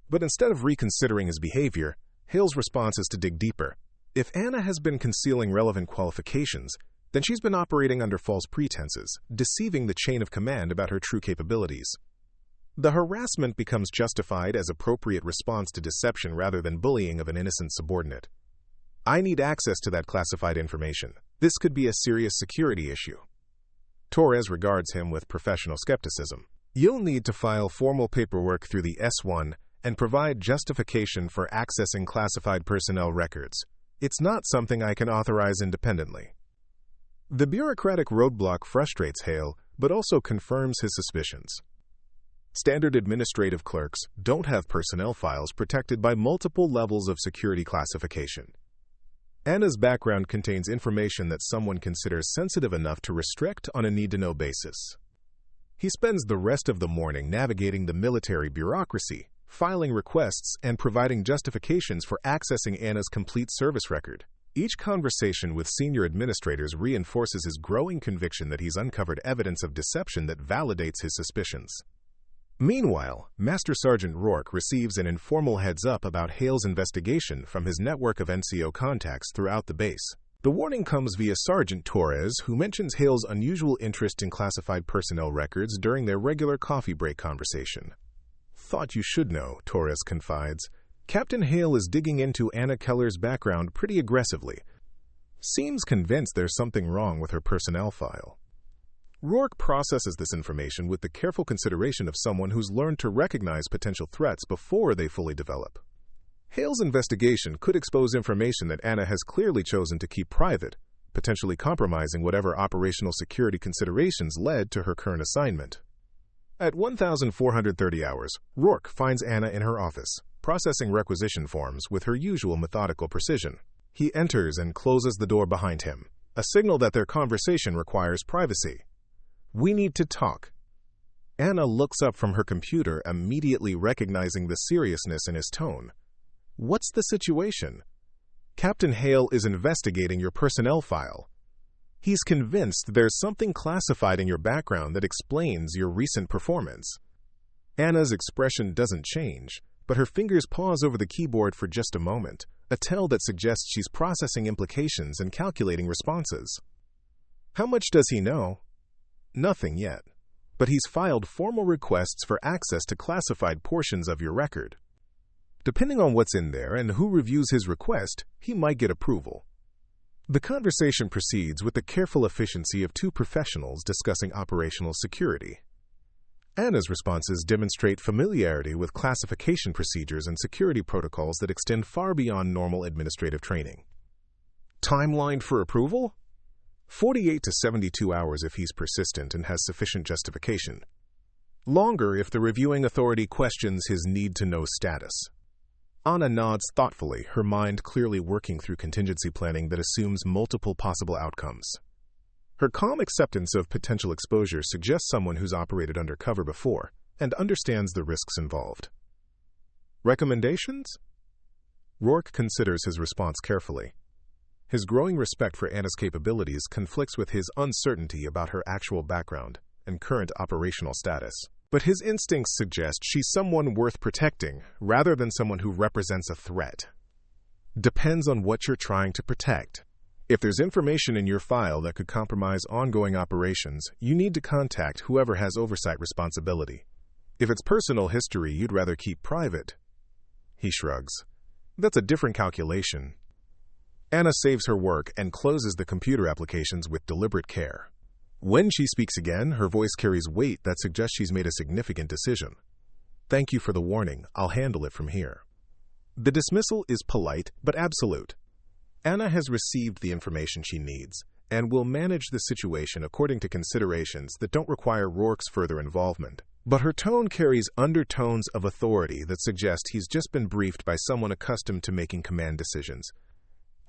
But instead of reconsidering his behavior, Hale's response is to dig deeper. If Anna has been concealing relevant qualifications, then she's been operating under false pretenses, deceiving the chain of command about her true capabilities. The harassment becomes justified as appropriate response to deception rather than bullying of an innocent subordinate. I need access to that classified information. This could be a serious security issue. Torres regards him with professional skepticism. You'll need to file formal paperwork through the S1 and provide justification for accessing classified personnel records. It's not something I can authorize independently. The bureaucratic roadblock frustrates Hale, but also confirms his suspicions. Standard administrative clerks don't have personnel files protected by multiple levels of security classification. Anna's background contains information that someone considers sensitive enough to restrict on a need-to-know basis. He spends the rest of the morning navigating the military bureaucracy, filing requests, and providing justifications for accessing Anna's complete service record. Each conversation with senior administrators reinforces his growing conviction that he's uncovered evidence of deception that validates his suspicions. Meanwhile, Master Sergeant Rourke receives an informal heads-up about Hale's investigation from his network of NCO contacts throughout the base. The warning comes via Sergeant Torres, who mentions Hale's unusual interest in classified personnel records during their regular coffee break conversation. Thought you should know, Torres confides. Captain Hale is digging into Anna Keller's background pretty aggressively. Seems convinced there's something wrong with her personnel file. Rourke processes this information with the careful consideration of someone who's learned to recognize potential threats before they fully develop. Hale's investigation could expose information that Anna has clearly chosen to keep private, potentially compromising whatever operational security considerations led to her current assignment. At 1,430 hours, Rourke finds Anna in her office, processing requisition forms with her usual methodical precision. He enters and closes the door behind him, a signal that their conversation requires privacy. We need to talk. Anna looks up from her computer, immediately recognizing the seriousness in his tone. What's the situation? Captain Hale is investigating your personnel file. He's convinced there's something classified in your background that explains your recent performance. Anna's expression doesn't change, but her fingers pause over the keyboard for just a moment, a tell that suggests she's processing implications and calculating responses. How much does he know? Nothing yet, but he's filed formal requests for access to classified portions of your record. Depending on what's in there and who reviews his request, he might get approval. The conversation proceeds with the careful efficiency of two professionals discussing operational security. Anna's responses demonstrate familiarity with classification procedures and security protocols that extend far beyond normal administrative training. Timeline for approval? 48 to 72 hours if he's persistent and has sufficient justification. Longer if the reviewing authority questions his need-to-know status. Anna nods thoughtfully, her mind clearly working through contingency planning that assumes multiple possible outcomes. Her calm acceptance of potential exposure suggests someone who's operated undercover before and understands the risks involved. Recommendations? Rourke considers his response carefully. His growing respect for Anna's capabilities conflicts with his uncertainty about her actual background and current operational status. But his instincts suggest she's someone worth protecting rather than someone who represents a threat. Depends on what you're trying to protect. If there's information in your file that could compromise ongoing operations, you need to contact whoever has oversight responsibility. If it's personal history you'd rather keep private, he shrugs. That's a different calculation. Anna saves her work and closes the computer applications with deliberate care. When she speaks again, her voice carries weight that suggests she's made a significant decision. Thank you for the warning. I'll handle it from here. The dismissal is polite but absolute. Anna has received the information she needs and will manage the situation according to considerations that don't require Rourke's further involvement. But her tone carries undertones of authority that suggest he's just been briefed by someone accustomed to making command decisions.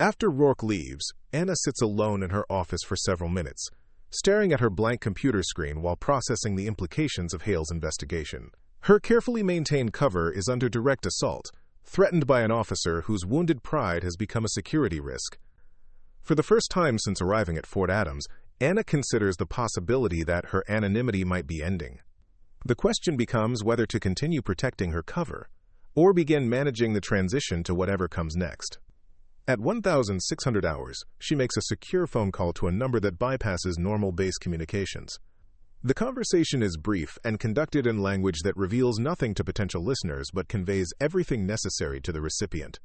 After Rourke leaves, Anna sits alone in her office for several minutes, staring at her blank computer screen while processing the implications of Hale's investigation. Her carefully maintained cover is under direct assault, threatened by an officer whose wounded pride has become a security risk. For the first time since arriving at Fort Adams, Anna considers the possibility that her anonymity might be ending. The question becomes whether to continue protecting her cover or begin managing the transition to whatever comes next. At 1,600 hours, she makes a secure phone call to a number that bypasses normal base communications. The conversation is brief and conducted in language that reveals nothing to potential listeners but conveys everything necessary to the recipient.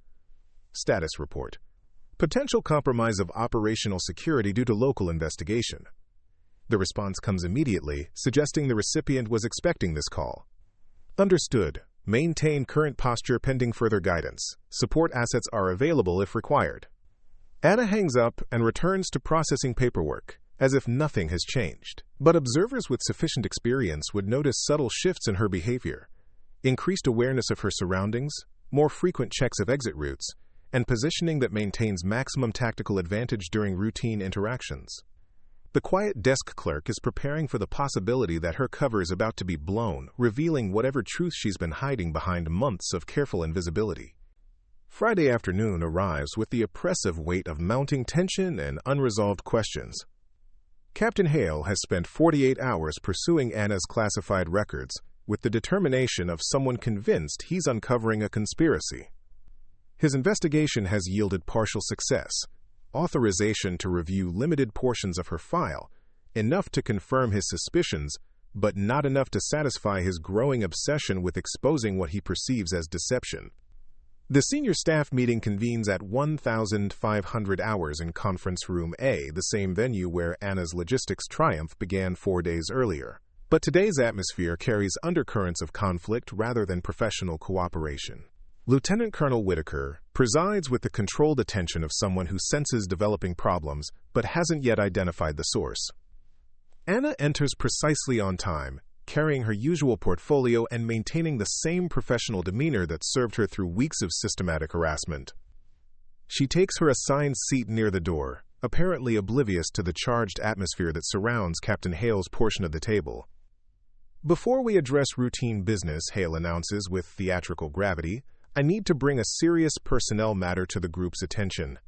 Status report. Potential compromise of operational security due to local investigation. The response comes immediately, suggesting the recipient was expecting this call. Understood. Maintain current posture pending further guidance. Support assets are available if required. Anna hangs up and returns to processing paperwork, as if nothing has changed. But observers with sufficient experience would notice subtle shifts in her behavior, increased awareness of her surroundings, more frequent checks of exit routes, and positioning that maintains maximum tactical advantage during routine interactions. The quiet desk clerk is preparing for the possibility that her cover is about to be blown, revealing whatever truth she's been hiding behind months of careful invisibility. Friday afternoon arrives with the oppressive weight of mounting tension and unresolved questions. Captain Hale has spent 48 hours pursuing Anna's classified records with the determination of someone convinced he's uncovering a conspiracy. His investigation has yielded partial success, authorization to review limited portions of her file, enough to confirm his suspicions, but not enough to satisfy his growing obsession with exposing what he perceives as deception. The senior staff meeting convenes at 1,500 hours in Conference Room A, the same venue where Anna's logistics triumph began 4 days earlier. But today's atmosphere carries undercurrents of conflict rather than professional cooperation. Lieutenant Colonel Whitaker presides with the controlled attention of someone who senses developing problems but hasn't yet identified the source. Anna enters precisely on time, carrying her usual portfolio and maintaining the same professional demeanor that served her through weeks of systematic harassment. She takes her assigned seat near the door, apparently oblivious to the charged atmosphere that surrounds Captain Hale's portion of the table. Before we address routine business, Hale announces with theatrical gravity, I need to bring a serious personnel matter to the group's attention.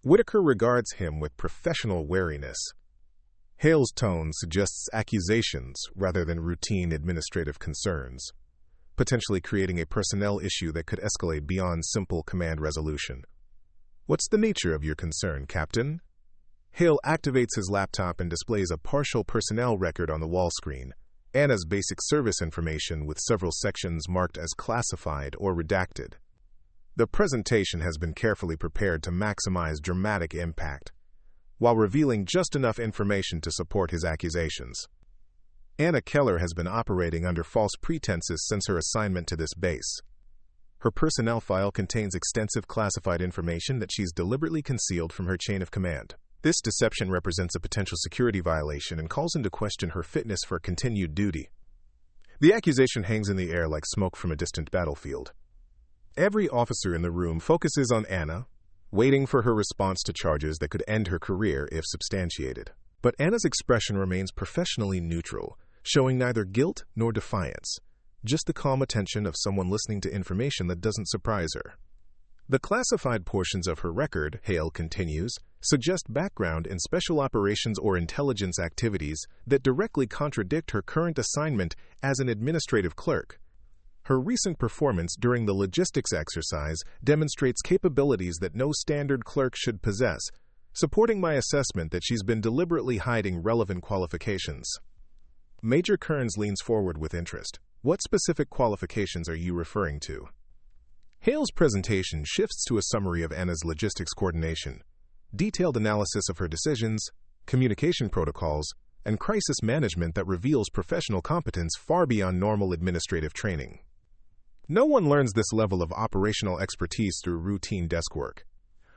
Whitaker regards him with professional wariness. Hale's tone suggests accusations rather than routine administrative concerns, potentially creating a personnel issue that could escalate beyond simple command resolution. What's the nature of your concern, Captain? Hale activates his laptop and displays a partial personnel record on the wall screen, Anna's basic service information with several sections marked as classified or redacted. The presentation has been carefully prepared to maximize dramatic impact, while revealing just enough information to support his accusations. Anna Keller has been operating under false pretenses since her assignment to this base. Her personnel file contains extensive classified information that she's deliberately concealed from her chain of command. This deception represents a potential security violation and calls into question her fitness for continued duty. The accusation hangs in the air like smoke from a distant battlefield. Every officer in the room focuses on Anna, waiting for her response to charges that could end her career if substantiated. But Anna's expression remains professionally neutral, showing neither guilt nor defiance, just the calm attention of someone listening to information that doesn't surprise her. The classified portions of her record, Hale continues, suggest background in special operations or intelligence activities that directly contradict her current assignment as an administrative clerk. Her recent performance during the logistics exercise demonstrates capabilities that no standard clerk should possess, supporting my assessment that she's been deliberately hiding relevant qualifications. Major Kearns leans forward with interest. What specific qualifications are you referring to? Hale's presentation shifts to a summary of Anna's logistics coordination, detailed analysis of her decisions, communication protocols, and crisis management that reveals professional competence far beyond normal administrative training. No one learns this level of operational expertise through routine desk work.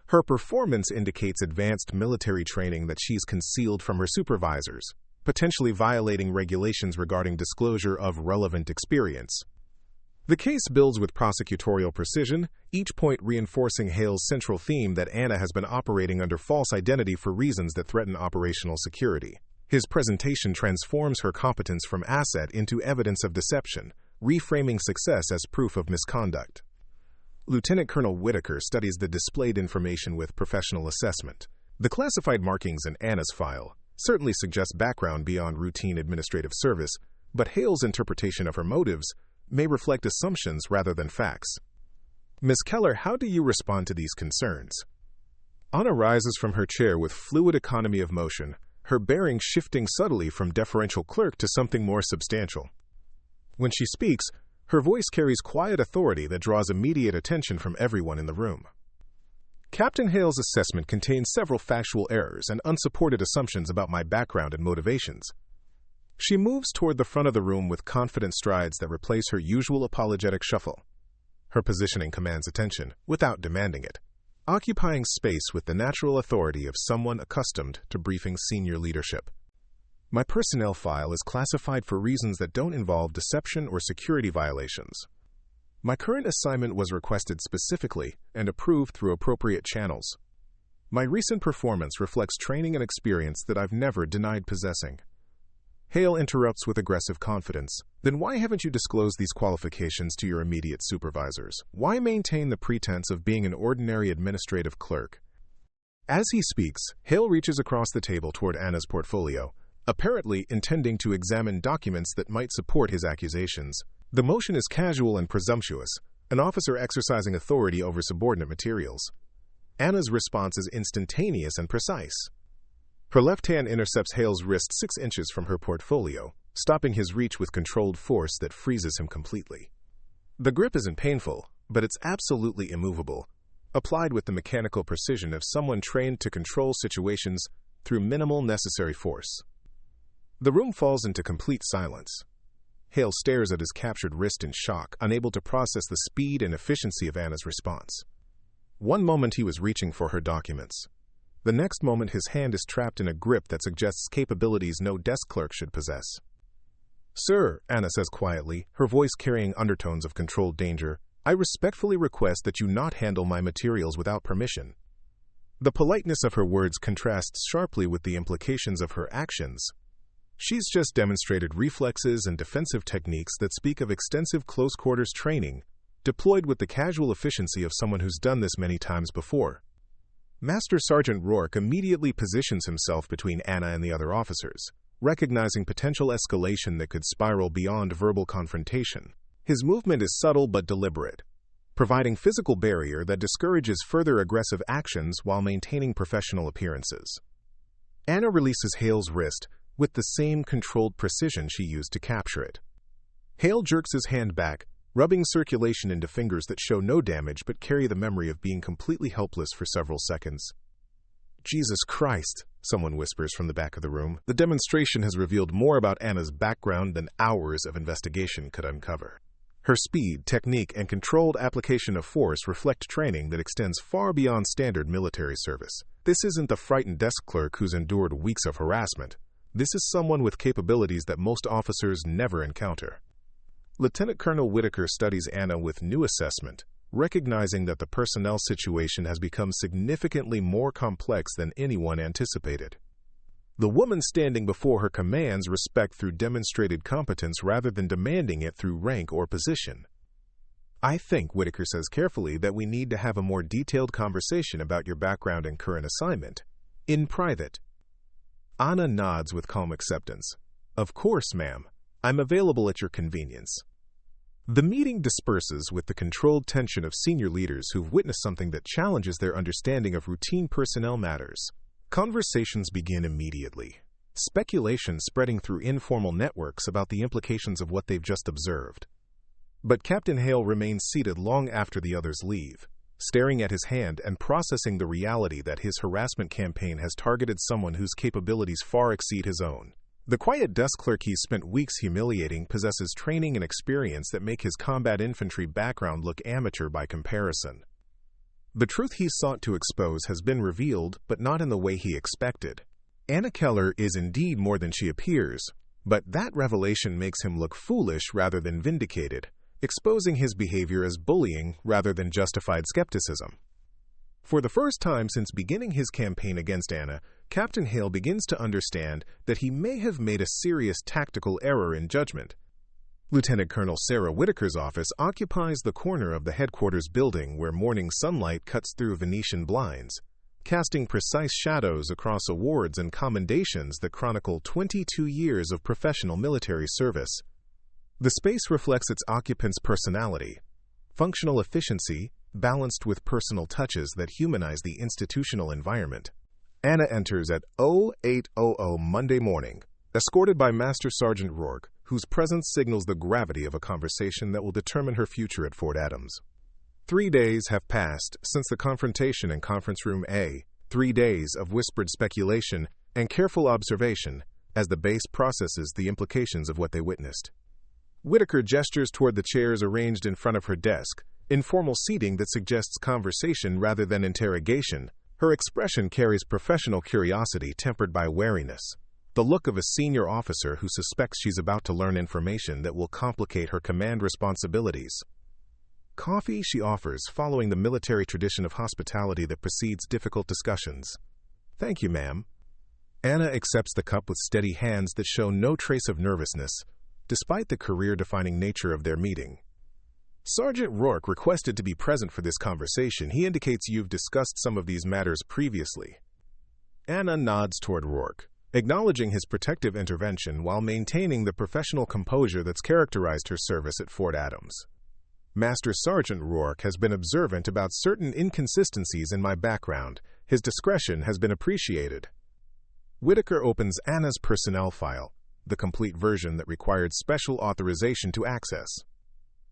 Her performance indicates advanced military training that she's concealed from her supervisors, potentially violating regulations regarding disclosure of relevant experience. The case builds with prosecutorial precision, each point reinforcing Hale's central theme that Anna has been operating under false identity for reasons that threaten operational security. His presentation transforms her competence from asset into evidence of deception, reframing success as proof of misconduct. Lieutenant Colonel Whitaker studies the displayed information with professional assessment. The classified markings in Anna's file certainly suggest background beyond routine administrative service, but Hale's interpretation of her motives may reflect assumptions rather than facts. Ms. Keller, how do you respond to these concerns? Anna rises from her chair with fluid economy of motion, her bearing shifting subtly from deferential clerk to something more substantial. When she speaks, her voice carries quiet authority that draws immediate attention from everyone in the room. Captain Hale's assessment contains several factual errors and unsupported assumptions about my background and motivations. She moves toward the front of the room with confident strides that replace her usual apologetic shuffle. Her positioning commands attention, without demanding it, occupying space with the natural authority of someone accustomed to briefing senior leadership. My personnel file is classified for reasons that don't involve deception or security violations. My current assignment was requested specifically and approved through appropriate channels. My recent performance reflects training and experience that I've never denied possessing. Hale interrupts with aggressive confidence. Then why haven't you disclosed these qualifications to your immediate supervisors? Why maintain the pretense of being an ordinary administrative clerk? As he speaks, Hale reaches across the table toward Anna's portfolio, apparently intending to examine documents that might support his accusations. The motion is casual and presumptuous, an officer exercising authority over subordinate materials. Anna's response is instantaneous and precise. Her left hand intercepts Hale's wrist 6 inches from her portfolio, stopping his reach with controlled force that freezes him completely. The grip isn't painful, but it's absolutely immovable, applied with the mechanical precision of someone trained to control situations through minimal necessary force. The room falls into complete silence. Hale stares at his captured wrist in shock, unable to process the speed and efficiency of Anna's response. One moment he was reaching for her documents. The next moment his hand is trapped in a grip that suggests capabilities no desk clerk should possess. "Sir," Anna says quietly, her voice carrying undertones of controlled danger, "I respectfully request that you not handle my materials without permission." The politeness of her words contrasts sharply with the implications of her actions. She's just demonstrated reflexes and defensive techniques that speak of extensive close-quarters training, deployed with the casual efficiency of someone who's done this many times before. Master Sergeant Rourke immediately positions himself between Anna and the other officers, recognizing potential escalation that could spiral beyond verbal confrontation. His movement is subtle but deliberate, providing physical barrier that discourages further aggressive actions while maintaining professional appearances. Anna releases Hale's wrist with the same controlled precision she used to capture it. Hale jerks his hand back, rubbing circulation into fingers that show no damage but carry the memory of being completely helpless for several seconds. "Jesus Christ," someone whispers from the back of the room. The demonstration has revealed more about Anna's background than hours of investigation could uncover. Her speed, technique, and controlled application of force reflect training that extends far beyond standard military service. This isn't the frightened desk clerk who's endured weeks of harassment. This is someone with capabilities that most officers never encounter. Lieutenant Colonel Whitaker studies Anna with new assessment, recognizing that the personnel situation has become significantly more complex than anyone anticipated. The woman standing before her commands respect through demonstrated competence rather than demanding it through rank or position. I think, Whitaker says carefully, that we need to have a more detailed conversation about your background and current assignment. In private. Anna nods with calm acceptance. Of course, ma'am. I'm available at your convenience. The meeting disperses with the controlled tension of senior leaders who've witnessed something that challenges their understanding of routine personnel matters. Conversations begin immediately. Speculation spreading through informal networks about the implications of what they've just observed. But Captain Hale remains seated long after the others leave, staring at his hand and processing the reality that his harassment campaign has targeted someone whose capabilities far exceed his own. The quiet desk clerk he's spent weeks humiliating possesses training and experience that make his combat infantry background look amateur by comparison. The truth he sought to expose has been revealed, but not in the way he expected. Anna Keller is indeed more than she appears, but that revelation makes him look foolish rather than vindicated, exposing his behavior as bullying rather than justified skepticism. For the first time since beginning his campaign against Anna, Captain Hale begins to understand that he may have made a serious tactical error in judgment. Lieutenant Colonel Sarah Whitaker's office occupies the corner of the headquarters building where morning sunlight cuts through Venetian blinds, casting precise shadows across awards and commendations that chronicle 22 years of professional military service. The space reflects its occupants' personality, functional efficiency, balanced with personal touches that humanize the institutional environment. Anna enters at 0800 Monday morning, escorted by Master Sergeant Rourke, whose presence signals the gravity of a conversation that will determine her future at Fort Adams. 3 days have passed since the confrontation in Conference Room A, 3 days of whispered speculation and careful observation as the base processes the implications of what they witnessed. Whitaker gestures toward the chairs arranged in front of her desk, informal seating that suggests conversation rather than interrogation. Her expression carries professional curiosity tempered by wariness, the look of a senior officer who suspects she's about to learn information that will complicate her command responsibilities. Coffee she offers, following the military tradition of hospitality that precedes difficult discussions. Thank you, ma'am. Anna accepts the cup with steady hands that show no trace of nervousness, despite the career-defining nature of their meeting. Sergeant Rourke requested to be present for this conversation. He indicates you've discussed some of these matters previously. Anna nods toward Rourke, acknowledging his protective intervention while maintaining the professional composure that's characterized her service at Fort Adams. Master Sergeant Rourke has been observant about certain inconsistencies in my background. His discretion has been appreciated. Whitaker opens Anna's personnel file, the complete version that required special authorization to access.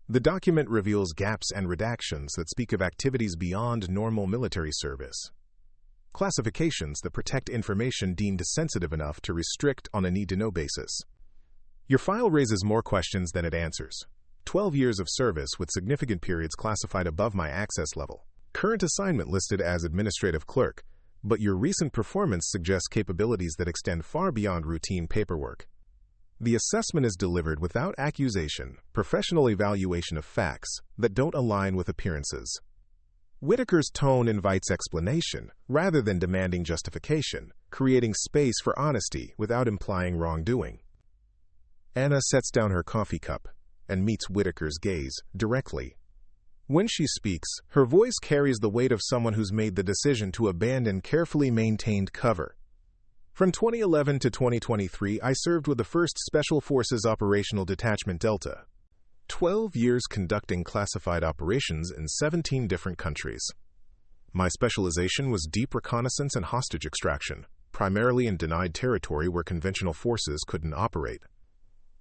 The document reveals gaps and redactions that speak of activities beyond normal military service. Classifications that protect information deemed sensitive enough to restrict on a need-to-know basis. Your file raises more questions than it answers. 12 years of service with significant periods classified above my access level. Current assignment listed as administrative clerk, but your recent performance suggests capabilities that extend far beyond routine paperwork. The assessment is delivered without accusation, professional evaluation of facts that don't align with appearances. Whitaker's tone invites explanation rather than demanding justification, creating space for honesty without implying wrongdoing. Anna sets down her coffee cup and meets Whitaker's gaze directly. When she speaks, her voice carries the weight of someone who's made the decision to abandon carefully maintained cover. From 2011 to 2023, I served with the 1st Special Forces Operational Detachment Delta. 12 years conducting classified operations in 17 different countries. My specialization was deep reconnaissance and hostage extraction, primarily in denied territory where conventional forces couldn't operate.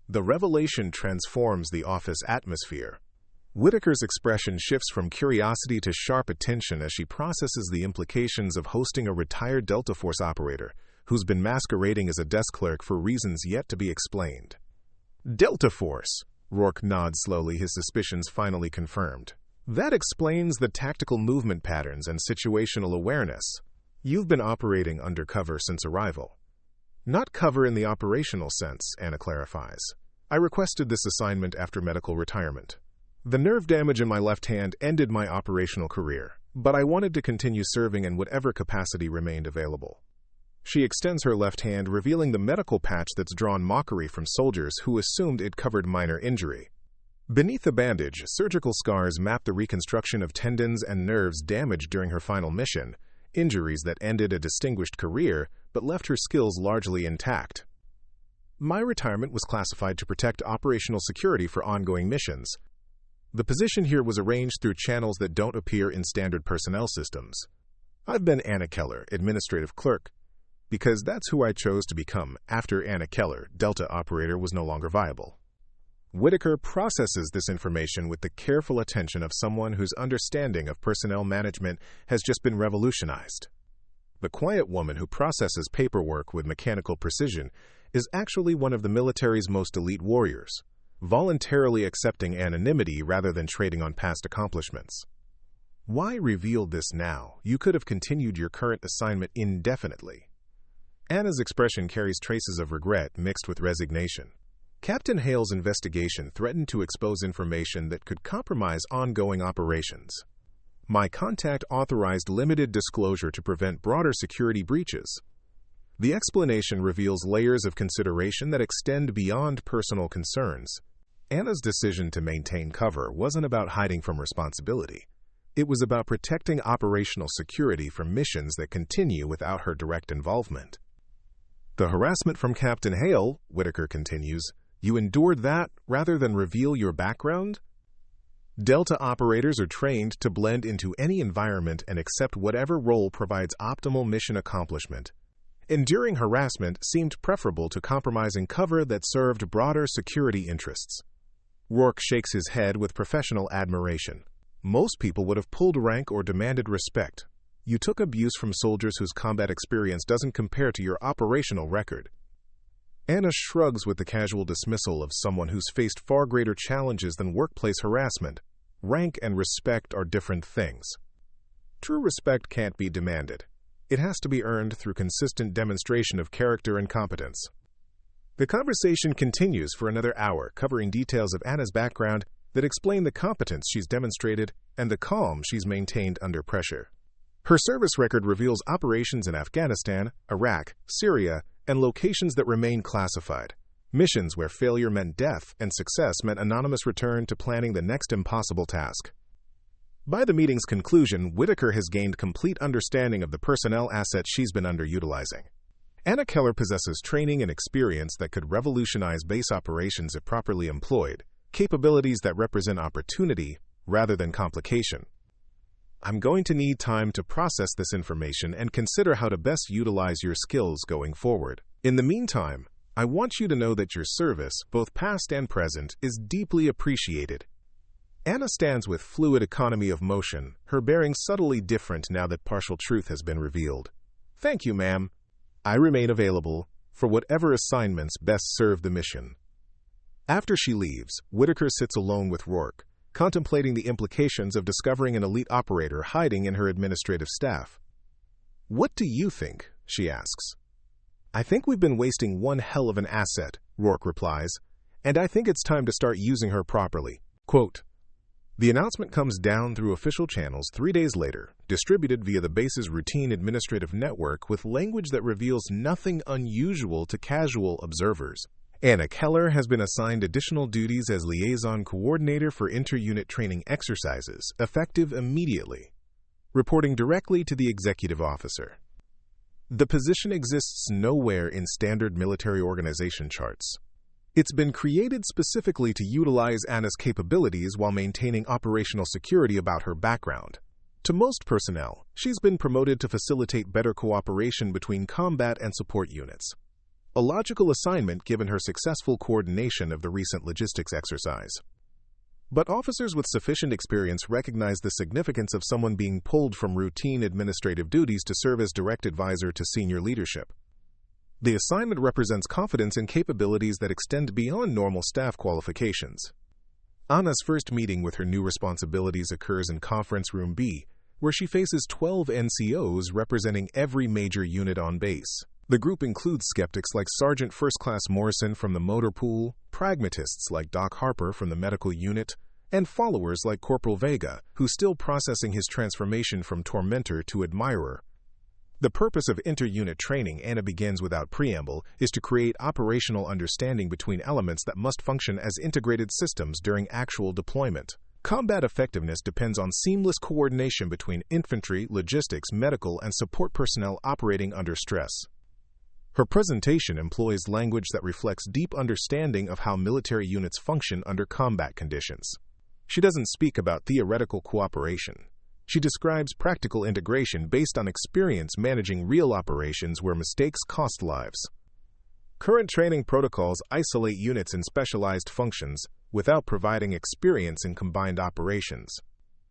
The revelation transforms the office atmosphere. Whitaker's expression shifts from curiosity to sharp attention as she processes the implications of hosting a retired Delta Force operator who's been masquerading as a desk clerk for reasons yet to be explained. Delta Force. Rourke nods slowly, his suspicions finally confirmed. That explains the tactical movement patterns and situational awareness. You've been operating undercover since arrival. Not cover in the operational sense, Anna clarifies. I requested this assignment after medical retirement. The nerve damage in my left hand ended my operational career, but I wanted to continue serving in whatever capacity remained available. She extends her left hand, revealing the medical patch that's drawn mockery from soldiers who assumed it covered minor injury. Beneath the bandage, surgical scars map the reconstruction of tendons and nerves damaged during her final mission, injuries that ended a distinguished career but left her skills largely intact. My retirement was classified to protect operational security for ongoing missions. The position here was arranged through channels that don't appear in standard personnel systems. I've been Anna Keller, administrative clerk, because that's who I chose to become after Anna Keller, Delta operator, was no longer viable. Whitaker processes this information with the careful attention of someone whose understanding of personnel management has just been revolutionized. The quiet woman who processes paperwork with mechanical precision is actually one of the military's most elite warriors, voluntarily accepting anonymity rather than trading on past accomplishments. Why reveal this now? You could have continued your current assignment indefinitely. Anna's expression carries traces of regret mixed with resignation. Captain Hale's investigation threatened to expose information that could compromise ongoing operations. My contact authorized limited disclosure to prevent broader security breaches. The explanation reveals layers of consideration that extend beyond personal concerns. Anna's decision to maintain cover wasn't about hiding from responsibility. It was about protecting operational security from missions that continue without her direct involvement. The harassment from Captain Hale, Whitaker continues, you endured that rather than reveal your background? Delta operators are trained to blend into any environment and accept whatever role provides optimal mission accomplishment. Enduring harassment seemed preferable to compromising cover that served broader security interests. Rourke shakes his head with professional admiration. Most people would have pulled rank or demanded respect. You took abuse from soldiers whose combat experience doesn't compare to your operational record. Anna shrugs with the casual dismissal of someone who's faced far greater challenges than workplace harassment. Rank and respect are different things. True respect can't be demanded. It has to be earned through consistent demonstration of character and competence. The conversation continues for another hour, covering details of Anna's background that explain the competence she's demonstrated and the calm she's maintained under pressure. Her service record reveals operations in Afghanistan, Iraq, Syria, and locations that remain classified. Missions where failure meant death and success meant anonymous return to planning the next impossible task. By the meeting's conclusion, Whitaker has gained complete understanding of the personnel assets she's been underutilizing. Anna Keller possesses training and experience that could revolutionize base operations if properly employed, capabilities that represent opportunity rather than complication. I'm going to need time to process this information and consider how to best utilize your skills going forward. In the meantime, I want you to know that your service, both past and present, is deeply appreciated. Anna stands with fluid economy of motion, her bearing subtly different now that partial truth has been revealed. Thank you, ma'am. I remain available for whatever assignments best serve the mission. After she leaves, Whitaker sits alone with Rourke, contemplating the implications of discovering an elite operator hiding in her administrative staff. What do you think? She asks. I think we've been wasting one hell of an asset, Rourke replies, and I think it's time to start using her properly. Quote, the announcement comes down through official channels 3 days later, distributed via the base's routine administrative network with language that reveals nothing unusual to casual observers. Anna Keller has been assigned additional duties as liaison coordinator for inter-unit training exercises, effective immediately, reporting directly to the executive officer. The position exists nowhere in standard military organization charts. It's been created specifically to utilize Anna's capabilities while maintaining operational security about her background. To most personnel, she's been promoted to facilitate better cooperation between combat and support units. A logical assignment given her successful coordination of the recent logistics exercise. But officers with sufficient experience recognize the significance of someone being pulled from routine administrative duties to serve as direct advisor to senior leadership. The assignment represents confidence in capabilities that extend beyond normal staff qualifications. Anna's first meeting with her new responsibilities occurs in Conference Room B, where she faces 12 NCOs representing every major unit on base. The group includes skeptics like Sergeant First Class Morrison from the motor pool, pragmatists like Doc Harper from the medical unit, and followers like Corporal Vega, who's still processing his transformation from tormentor to admirer. The purpose of inter-unit training, Anna begins without preamble, is to create operational understanding between elements that must function as integrated systems during actual deployment. Combat effectiveness depends on seamless coordination between infantry, logistics, medical, and support personnel operating under stress. Her presentation employs language that reflects deep understanding of how military units function under combat conditions. She doesn't speak about theoretical cooperation. She describes practical integration based on experience managing real operations where mistakes cost lives. Current training protocols isolate units in specialized functions without providing experience in combined operations.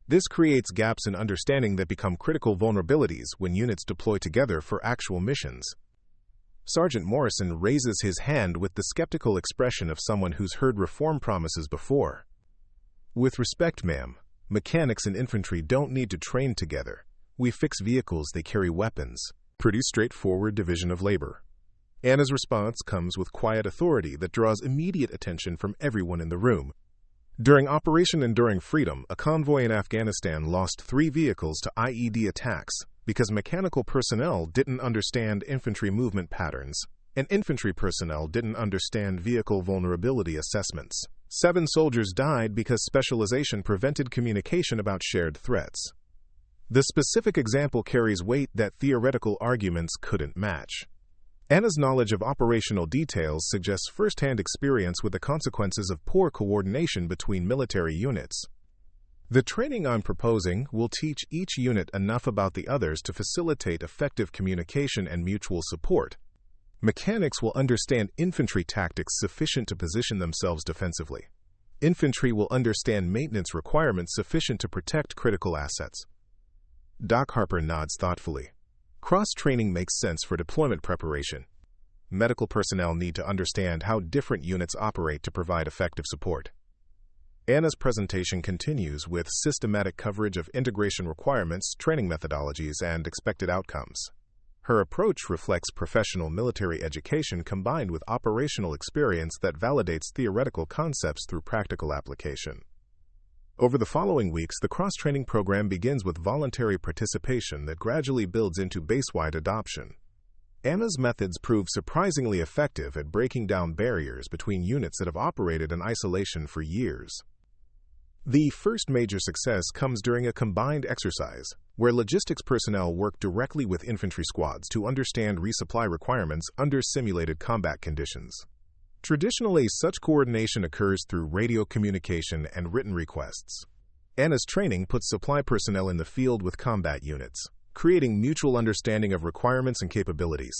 This creates gaps in understanding that become critical vulnerabilities when units deploy together for actual missions. Sergeant Morrison raises his hand with the skeptical expression of someone who's heard reform promises before. With respect, ma'am, mechanics and infantry don't need to train together. We fix vehicles, they carry weapons. Pretty straightforward division of labor. Anna's response comes with quiet authority that draws immediate attention from everyone in the room. During Operation Enduring Freedom, a convoy in Afghanistan lost 3 vehicles to IED attacks because mechanical personnel didn't understand infantry movement patterns, and infantry personnel didn't understand vehicle vulnerability assessments. 7 soldiers died because specialization prevented communication about shared threats. The specific example carries weight that theoretical arguments couldn't match. Anna's knowledge of operational details suggests first-hand experience with the consequences of poor coordination between military units. The training I'm proposing will teach each unit enough about the others to facilitate effective communication and mutual support. Mechanics will understand infantry tactics sufficient to position themselves defensively. Infantry will understand maintenance requirements sufficient to protect critical assets. Doc Harper nods thoughtfully. Cross-training makes sense for deployment preparation. Medical personnel need to understand how different units operate to provide effective support. Anna's presentation continues with systematic coverage of integration requirements, training methodologies, and expected outcomes. Her approach reflects professional military education combined with operational experience that validates theoretical concepts through practical application. Over the following weeks, the cross-training program begins with voluntary participation that gradually builds into base-wide adoption. Anna's methods prove surprisingly effective at breaking down barriers between units that have operated in isolation for years. The first major success comes during a combined exercise, where logistics personnel work directly with infantry squads to understand resupply requirements under simulated combat conditions. Traditionally, such coordination occurs through radio communication and written requests. Anna's training puts supply personnel in the field with combat units, creating mutual understanding of requirements and capabilities.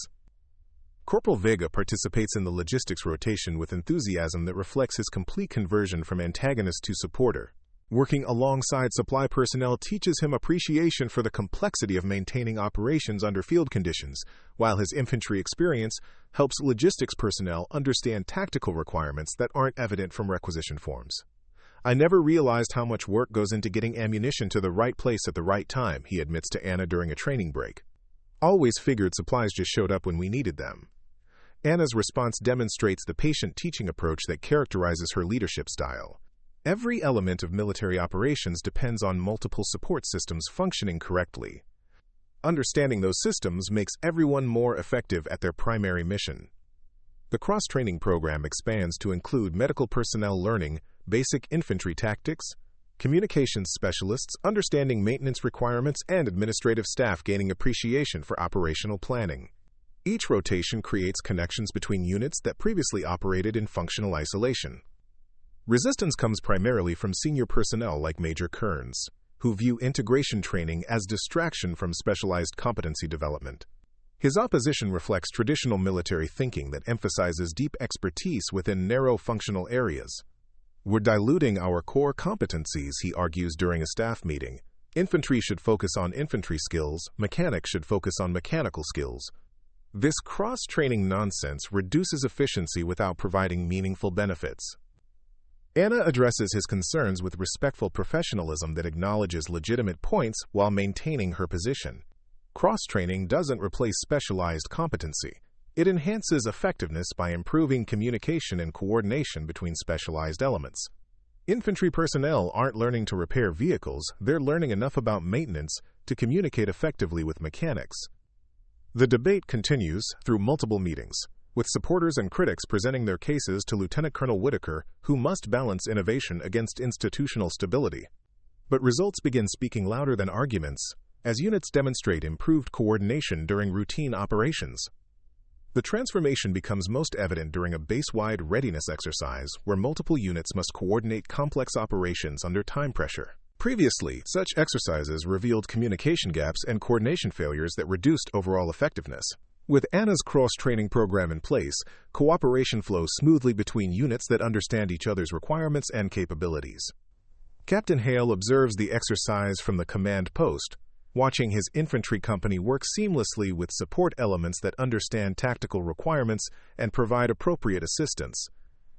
Corporal Vega participates in the logistics rotation with enthusiasm that reflects his complete conversion from antagonist to supporter. Working alongside supply personnel teaches him appreciation for the complexity of maintaining operations under field conditions, while his infantry experience helps logistics personnel understand tactical requirements that aren't evident from requisition forms. I never realized how much work goes into getting ammunition to the right place at the right time, he admits to Anna during a training break. Always figured supplies just showed up when we needed them. Anna's response demonstrates the patient teaching approach that characterizes her leadership style. Every element of military operations depends on multiple support systems functioning correctly. Understanding those systems makes everyone more effective at their primary mission. The cross-training program expands to include medical personnel learning basic infantry tactics, communications specialists understanding maintenance requirements, and administrative staff gaining appreciation for operational planning. Each rotation creates connections between units that previously operated in functional isolation. Resistance comes primarily from senior personnel like Major Kearns, who view integration training as distraction from specialized competency development. His opposition reflects traditional military thinking that emphasizes deep expertise within narrow functional areas. We're diluting our core competencies, he argues during a staff meeting. Infantry should focus on infantry skills, mechanics should focus on mechanical skills. This cross-training nonsense reduces efficiency without providing meaningful benefits. Anna addresses his concerns with respectful professionalism that acknowledges legitimate points while maintaining her position. Cross-training doesn't replace specialized competency. It enhances effectiveness by improving communication and coordination between specialized elements. Infantry personnel aren't learning to repair vehicles, they're learning enough about maintenance to communicate effectively with mechanics. The debate continues through multiple meetings, with supporters and critics presenting their cases to Lieutenant Colonel Whitaker, who must balance innovation against institutional stability. But results begin speaking louder than arguments, as units demonstrate improved coordination during routine operations. The transformation becomes most evident during a base-wide readiness exercise where multiple units must coordinate complex operations under time pressure. Previously, such exercises revealed communication gaps and coordination failures that reduced overall effectiveness. With Anna's cross-training program in place, cooperation flows smoothly between units that understand each other's requirements and capabilities. Captain Hale observes the exercise from the command post, watching his infantry company work seamlessly with support elements that understand tactical requirements and provide appropriate assistance.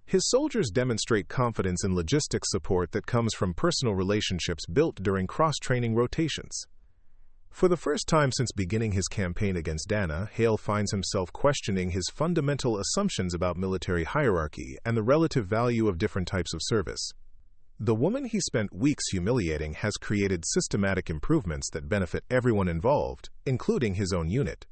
His soldiers demonstrate confidence in logistics support that comes from personal relationships built during cross-training rotations. For the first time since beginning his campaign against Anna, Hale finds himself questioning his fundamental assumptions about military hierarchy and the relative value of different types of service. The woman he spent weeks humiliating has created systematic improvements that benefit everyone involved, including his own unit.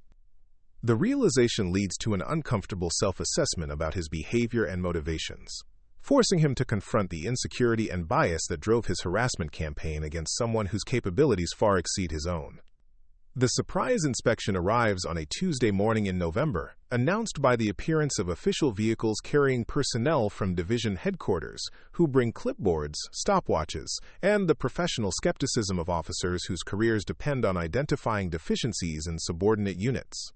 The realization leads to an uncomfortable self-assessment about his behavior and motivations, forcing him to confront the insecurity and bias that drove his harassment campaign against someone whose capabilities far exceed his own. The surprise inspection arrives on a Tuesday morning in November, announced by the appearance of official vehicles carrying personnel from division headquarters, who bring clipboards, stopwatches, and the professional skepticism of officers whose careers depend on identifying deficiencies in subordinate units.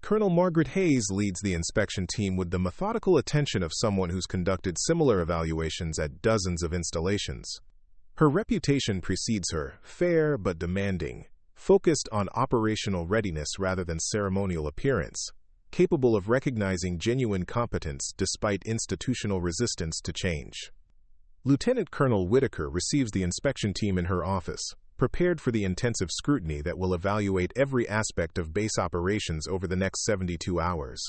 Colonel Margaret Hayes leads the inspection team with the methodical attention of someone who's conducted similar evaluations at dozens of installations. Her reputation precedes her, fair but demanding, focused on operational readiness rather than ceremonial appearance, capable of recognizing genuine competence despite institutional resistance to change. Lieutenant Colonel Whitaker receives the inspection team in her office, prepared for the intensive scrutiny that will evaluate every aspect of base operations over the next 72 hours.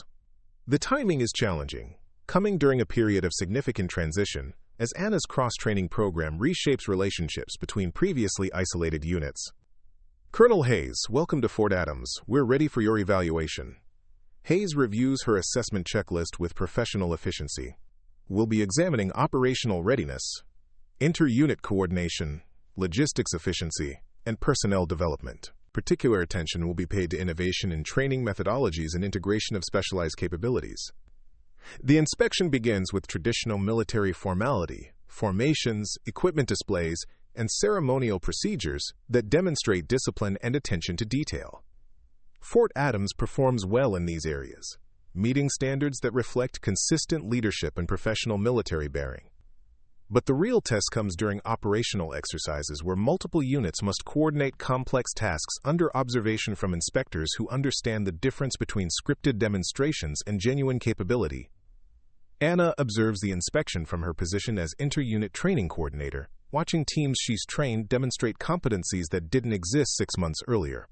The timing is challenging, coming during a period of significant transition, as Anna's cross-training program reshapes relationships between previously isolated units. Colonel Hayes, welcome to Fort Adams. We're ready for your evaluation. Hayes reviews her assessment checklist with professional efficiency. We'll be examining operational readiness, inter-unit coordination, logistics efficiency, and personnel development. Particular attention will be paid to innovation in training methodologies and integration of specialized capabilities. The inspection begins with traditional military formality, formations, equipment displays, and ceremonial procedures that demonstrate discipline and attention to detail. Fort Adams performs well in these areas, meeting standards that reflect consistent leadership and professional military bearing. But the real test comes during operational exercises where multiple units must coordinate complex tasks under observation from inspectors who understand the difference between scripted demonstrations and genuine capability. Anna observes the inspection from her position as inter-unit training coordinator, watching teams she's trained demonstrate competencies that didn't exist 6 months earlier.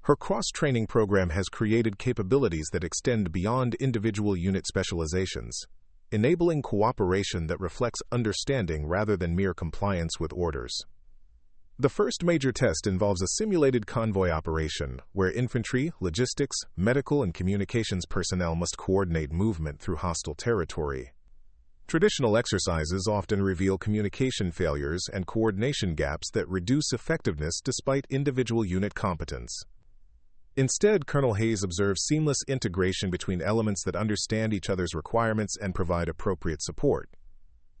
Her cross-training program has created capabilities that extend beyond individual unit specializations, enabling cooperation that reflects understanding rather than mere compliance with orders. The first major test involves a simulated convoy operation, where infantry, logistics, medical, and communications personnel must coordinate movement through hostile territory. Traditional exercises often reveal communication failures and coordination gaps that reduce effectiveness despite individual unit competence. Instead, Colonel Hayes observes seamless integration between elements that understand each other's requirements and provide appropriate support.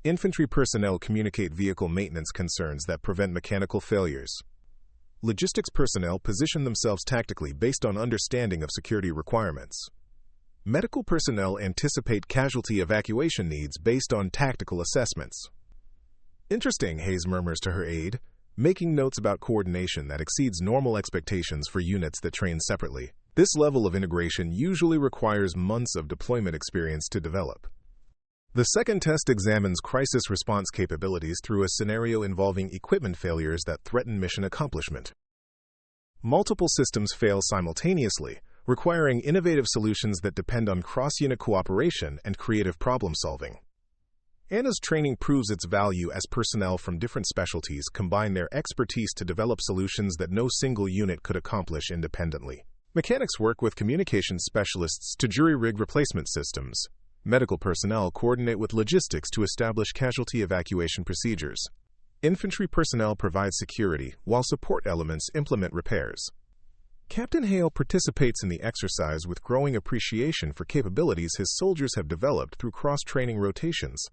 Infantry personnel communicate vehicle maintenance concerns that prevent mechanical failures. Logistics personnel position themselves tactically based on understanding of security requirements. Medical personnel anticipate casualty evacuation needs based on tactical assessments. Interesting, Hayes murmurs to her aide, making notes about coordination that exceeds normal expectations for units that train separately. This level of integration usually requires months of deployment experience to develop. The second test examines crisis response capabilities through a scenario involving equipment failures that threaten mission accomplishment. Multiple systems fail simultaneously, requiring innovative solutions that depend on cross-unit cooperation and creative problem-solving. Anna's training proves its value as personnel from different specialties combine their expertise to develop solutions that no single unit could accomplish independently. Mechanics work with communications specialists to jury-rig replacement systems. Medical personnel coordinate with logistics to establish casualty evacuation procedures. Infantry personnel provide security, while support elements implement repairs. Captain Hale participates in the exercise with growing appreciation for capabilities his soldiers have developed through cross-training rotations.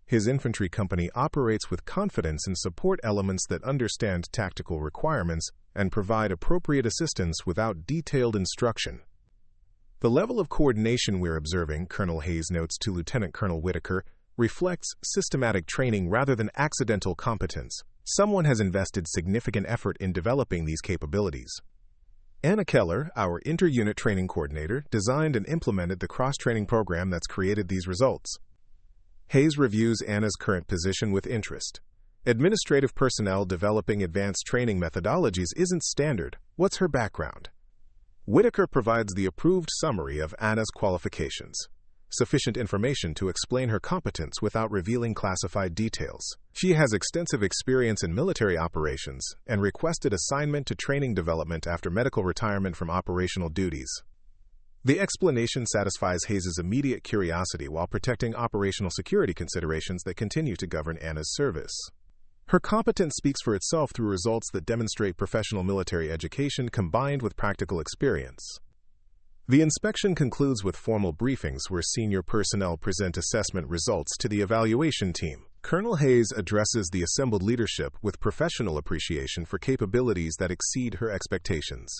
His infantry company operates with confidence in support elements that understand tactical requirements and provide appropriate assistance without detailed instruction. The level of coordination we're observing, Colonel Hayes notes to Lieutenant Colonel Whitaker, reflects systematic training rather than accidental competence. Someone has invested significant effort in developing these capabilities. Anna Keller, our inter-unit training coordinator, designed and implemented the cross-training program that's created these results. Hayes reviews Anna's current position with interest. Administrative personnel developing advanced training methodologies isn't standard. What's her background? Whitaker provides the approved summary of Anna's qualifications. Sufficient information to explain her competence without revealing classified details. She has extensive experience in military operations and requested assignment to training development after medical retirement from operational duties. The explanation satisfies Hayes's immediate curiosity while protecting operational security considerations that continue to govern Anna's service. Her competence speaks for itself through results that demonstrate professional military education combined with practical experience. The inspection concludes with formal briefings where senior personnel present assessment results to the evaluation team. Colonel Hayes addresses the assembled leadership with professional appreciation for capabilities that exceed her expectations.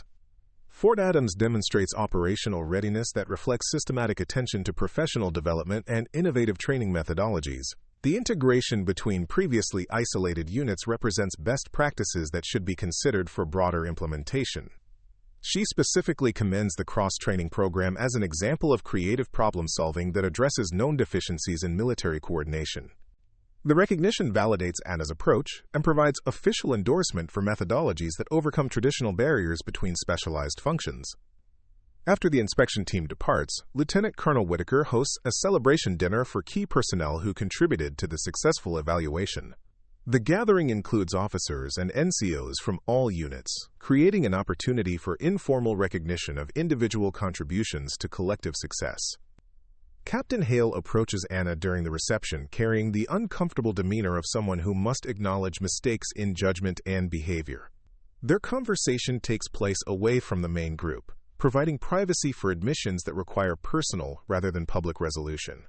Fort Adams demonstrates operational readiness that reflects systematic attention to professional development and innovative training methodologies. The integration between previously isolated units represents best practices that should be considered for broader implementation. She specifically commends the cross-training program as an example of creative problem-solving that addresses known deficiencies in military coordination. The recognition validates Anna's approach and provides official endorsement for methodologies that overcome traditional barriers between specialized functions. After the inspection team departs, Lieutenant Colonel Whitaker hosts a celebration dinner for key personnel who contributed to the successful evaluation. The gathering includes officers and NCOs from all units, creating an opportunity for informal recognition of individual contributions to collective success. Captain Hale approaches Anna during the reception, carrying the uncomfortable demeanor of someone who must acknowledge mistakes in judgment and behavior. Their conversation takes place away from the main group, providing privacy for admissions that require personal rather than public resolution.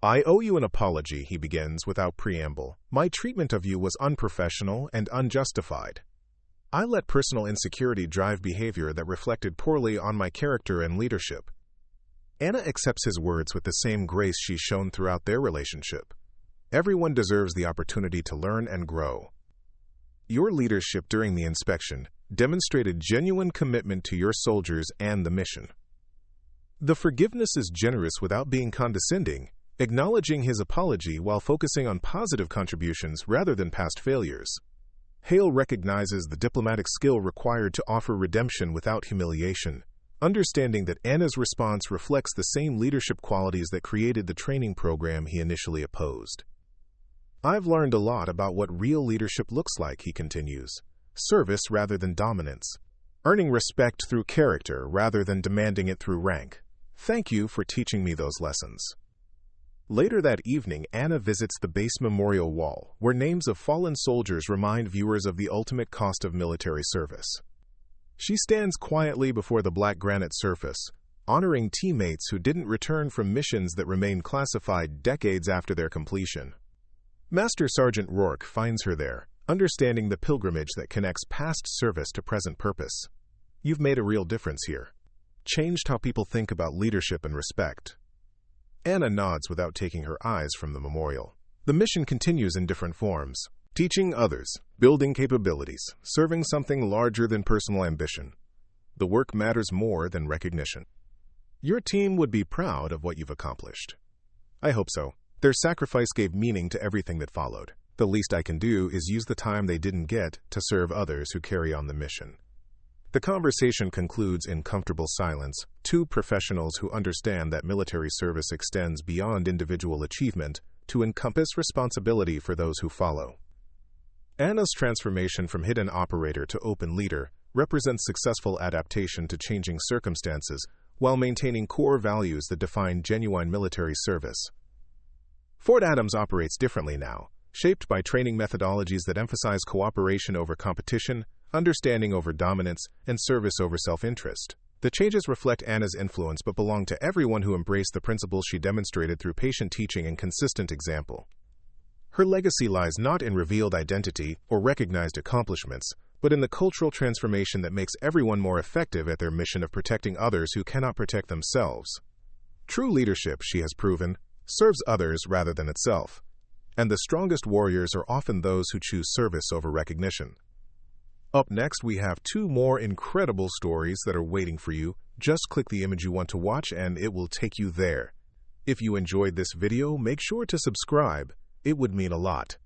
"I owe you an apology," he begins without preamble. "My treatment of you was unprofessional and unjustified. I let personal insecurity drive behavior that reflected poorly on my character and leadership." Anna accepts his words with the same grace she's shown throughout their relationship. Everyone deserves the opportunity to learn and grow. Your leadership during the inspection demonstrated genuine commitment to your soldiers and the mission. The forgiveness is generous without being condescending, acknowledging his apology while focusing on positive contributions rather than past failures. Hale recognizes the diplomatic skill required to offer redemption without humiliation, understanding that Anna's response reflects the same leadership qualities that created the training program he initially opposed. "I've learned a lot about what real leadership looks like," he continues. "Service rather than dominance. Earning respect through character rather than demanding it through rank. Thank you for teaching me those lessons." Later that evening, Anna visits the base memorial wall, where names of fallen soldiers remind viewers of the ultimate cost of military service. She stands quietly before the black granite surface, honoring teammates who didn't return from missions that remained classified decades after their completion. Master Sergeant Rourke finds her there, understanding the pilgrimage that connects past service to present purpose. "You've made a real difference here. Changed how people think about leadership and respect." Anna nods without taking her eyes from the memorial. The mission continues in different forms. Teaching others, building capabilities, serving something larger than personal ambition. The work matters more than recognition. Your team would be proud of what you've accomplished. I hope so. Their sacrifice gave meaning to everything that followed. The least I can do is use the time they didn't get to serve others who carry on the mission. The conversation concludes in comfortable silence, two professionals who understand that military service extends beyond individual achievement to encompass responsibility for those who follow. Anna's transformation from hidden operator to open leader represents successful adaptation to changing circumstances while maintaining core values that define genuine military service. Fort Adams operates differently now, shaped by training methodologies that emphasize cooperation over competition, understanding over dominance, and service over self-interest. The changes reflect Anna's influence but belong to everyone who embraced the principles she demonstrated through patient teaching and consistent example. Her legacy lies not in revealed identity or recognized accomplishments, but in the cultural transformation that makes everyone more effective at their mission of protecting others who cannot protect themselves. True leadership, she has proven, serves others rather than itself, and the strongest warriors are often those who choose service over recognition. Up next, we have 2 more incredible stories that are waiting for you. Just click the image you want to watch and it will take you there. If you enjoyed this video, make sure to subscribe. It would mean a lot.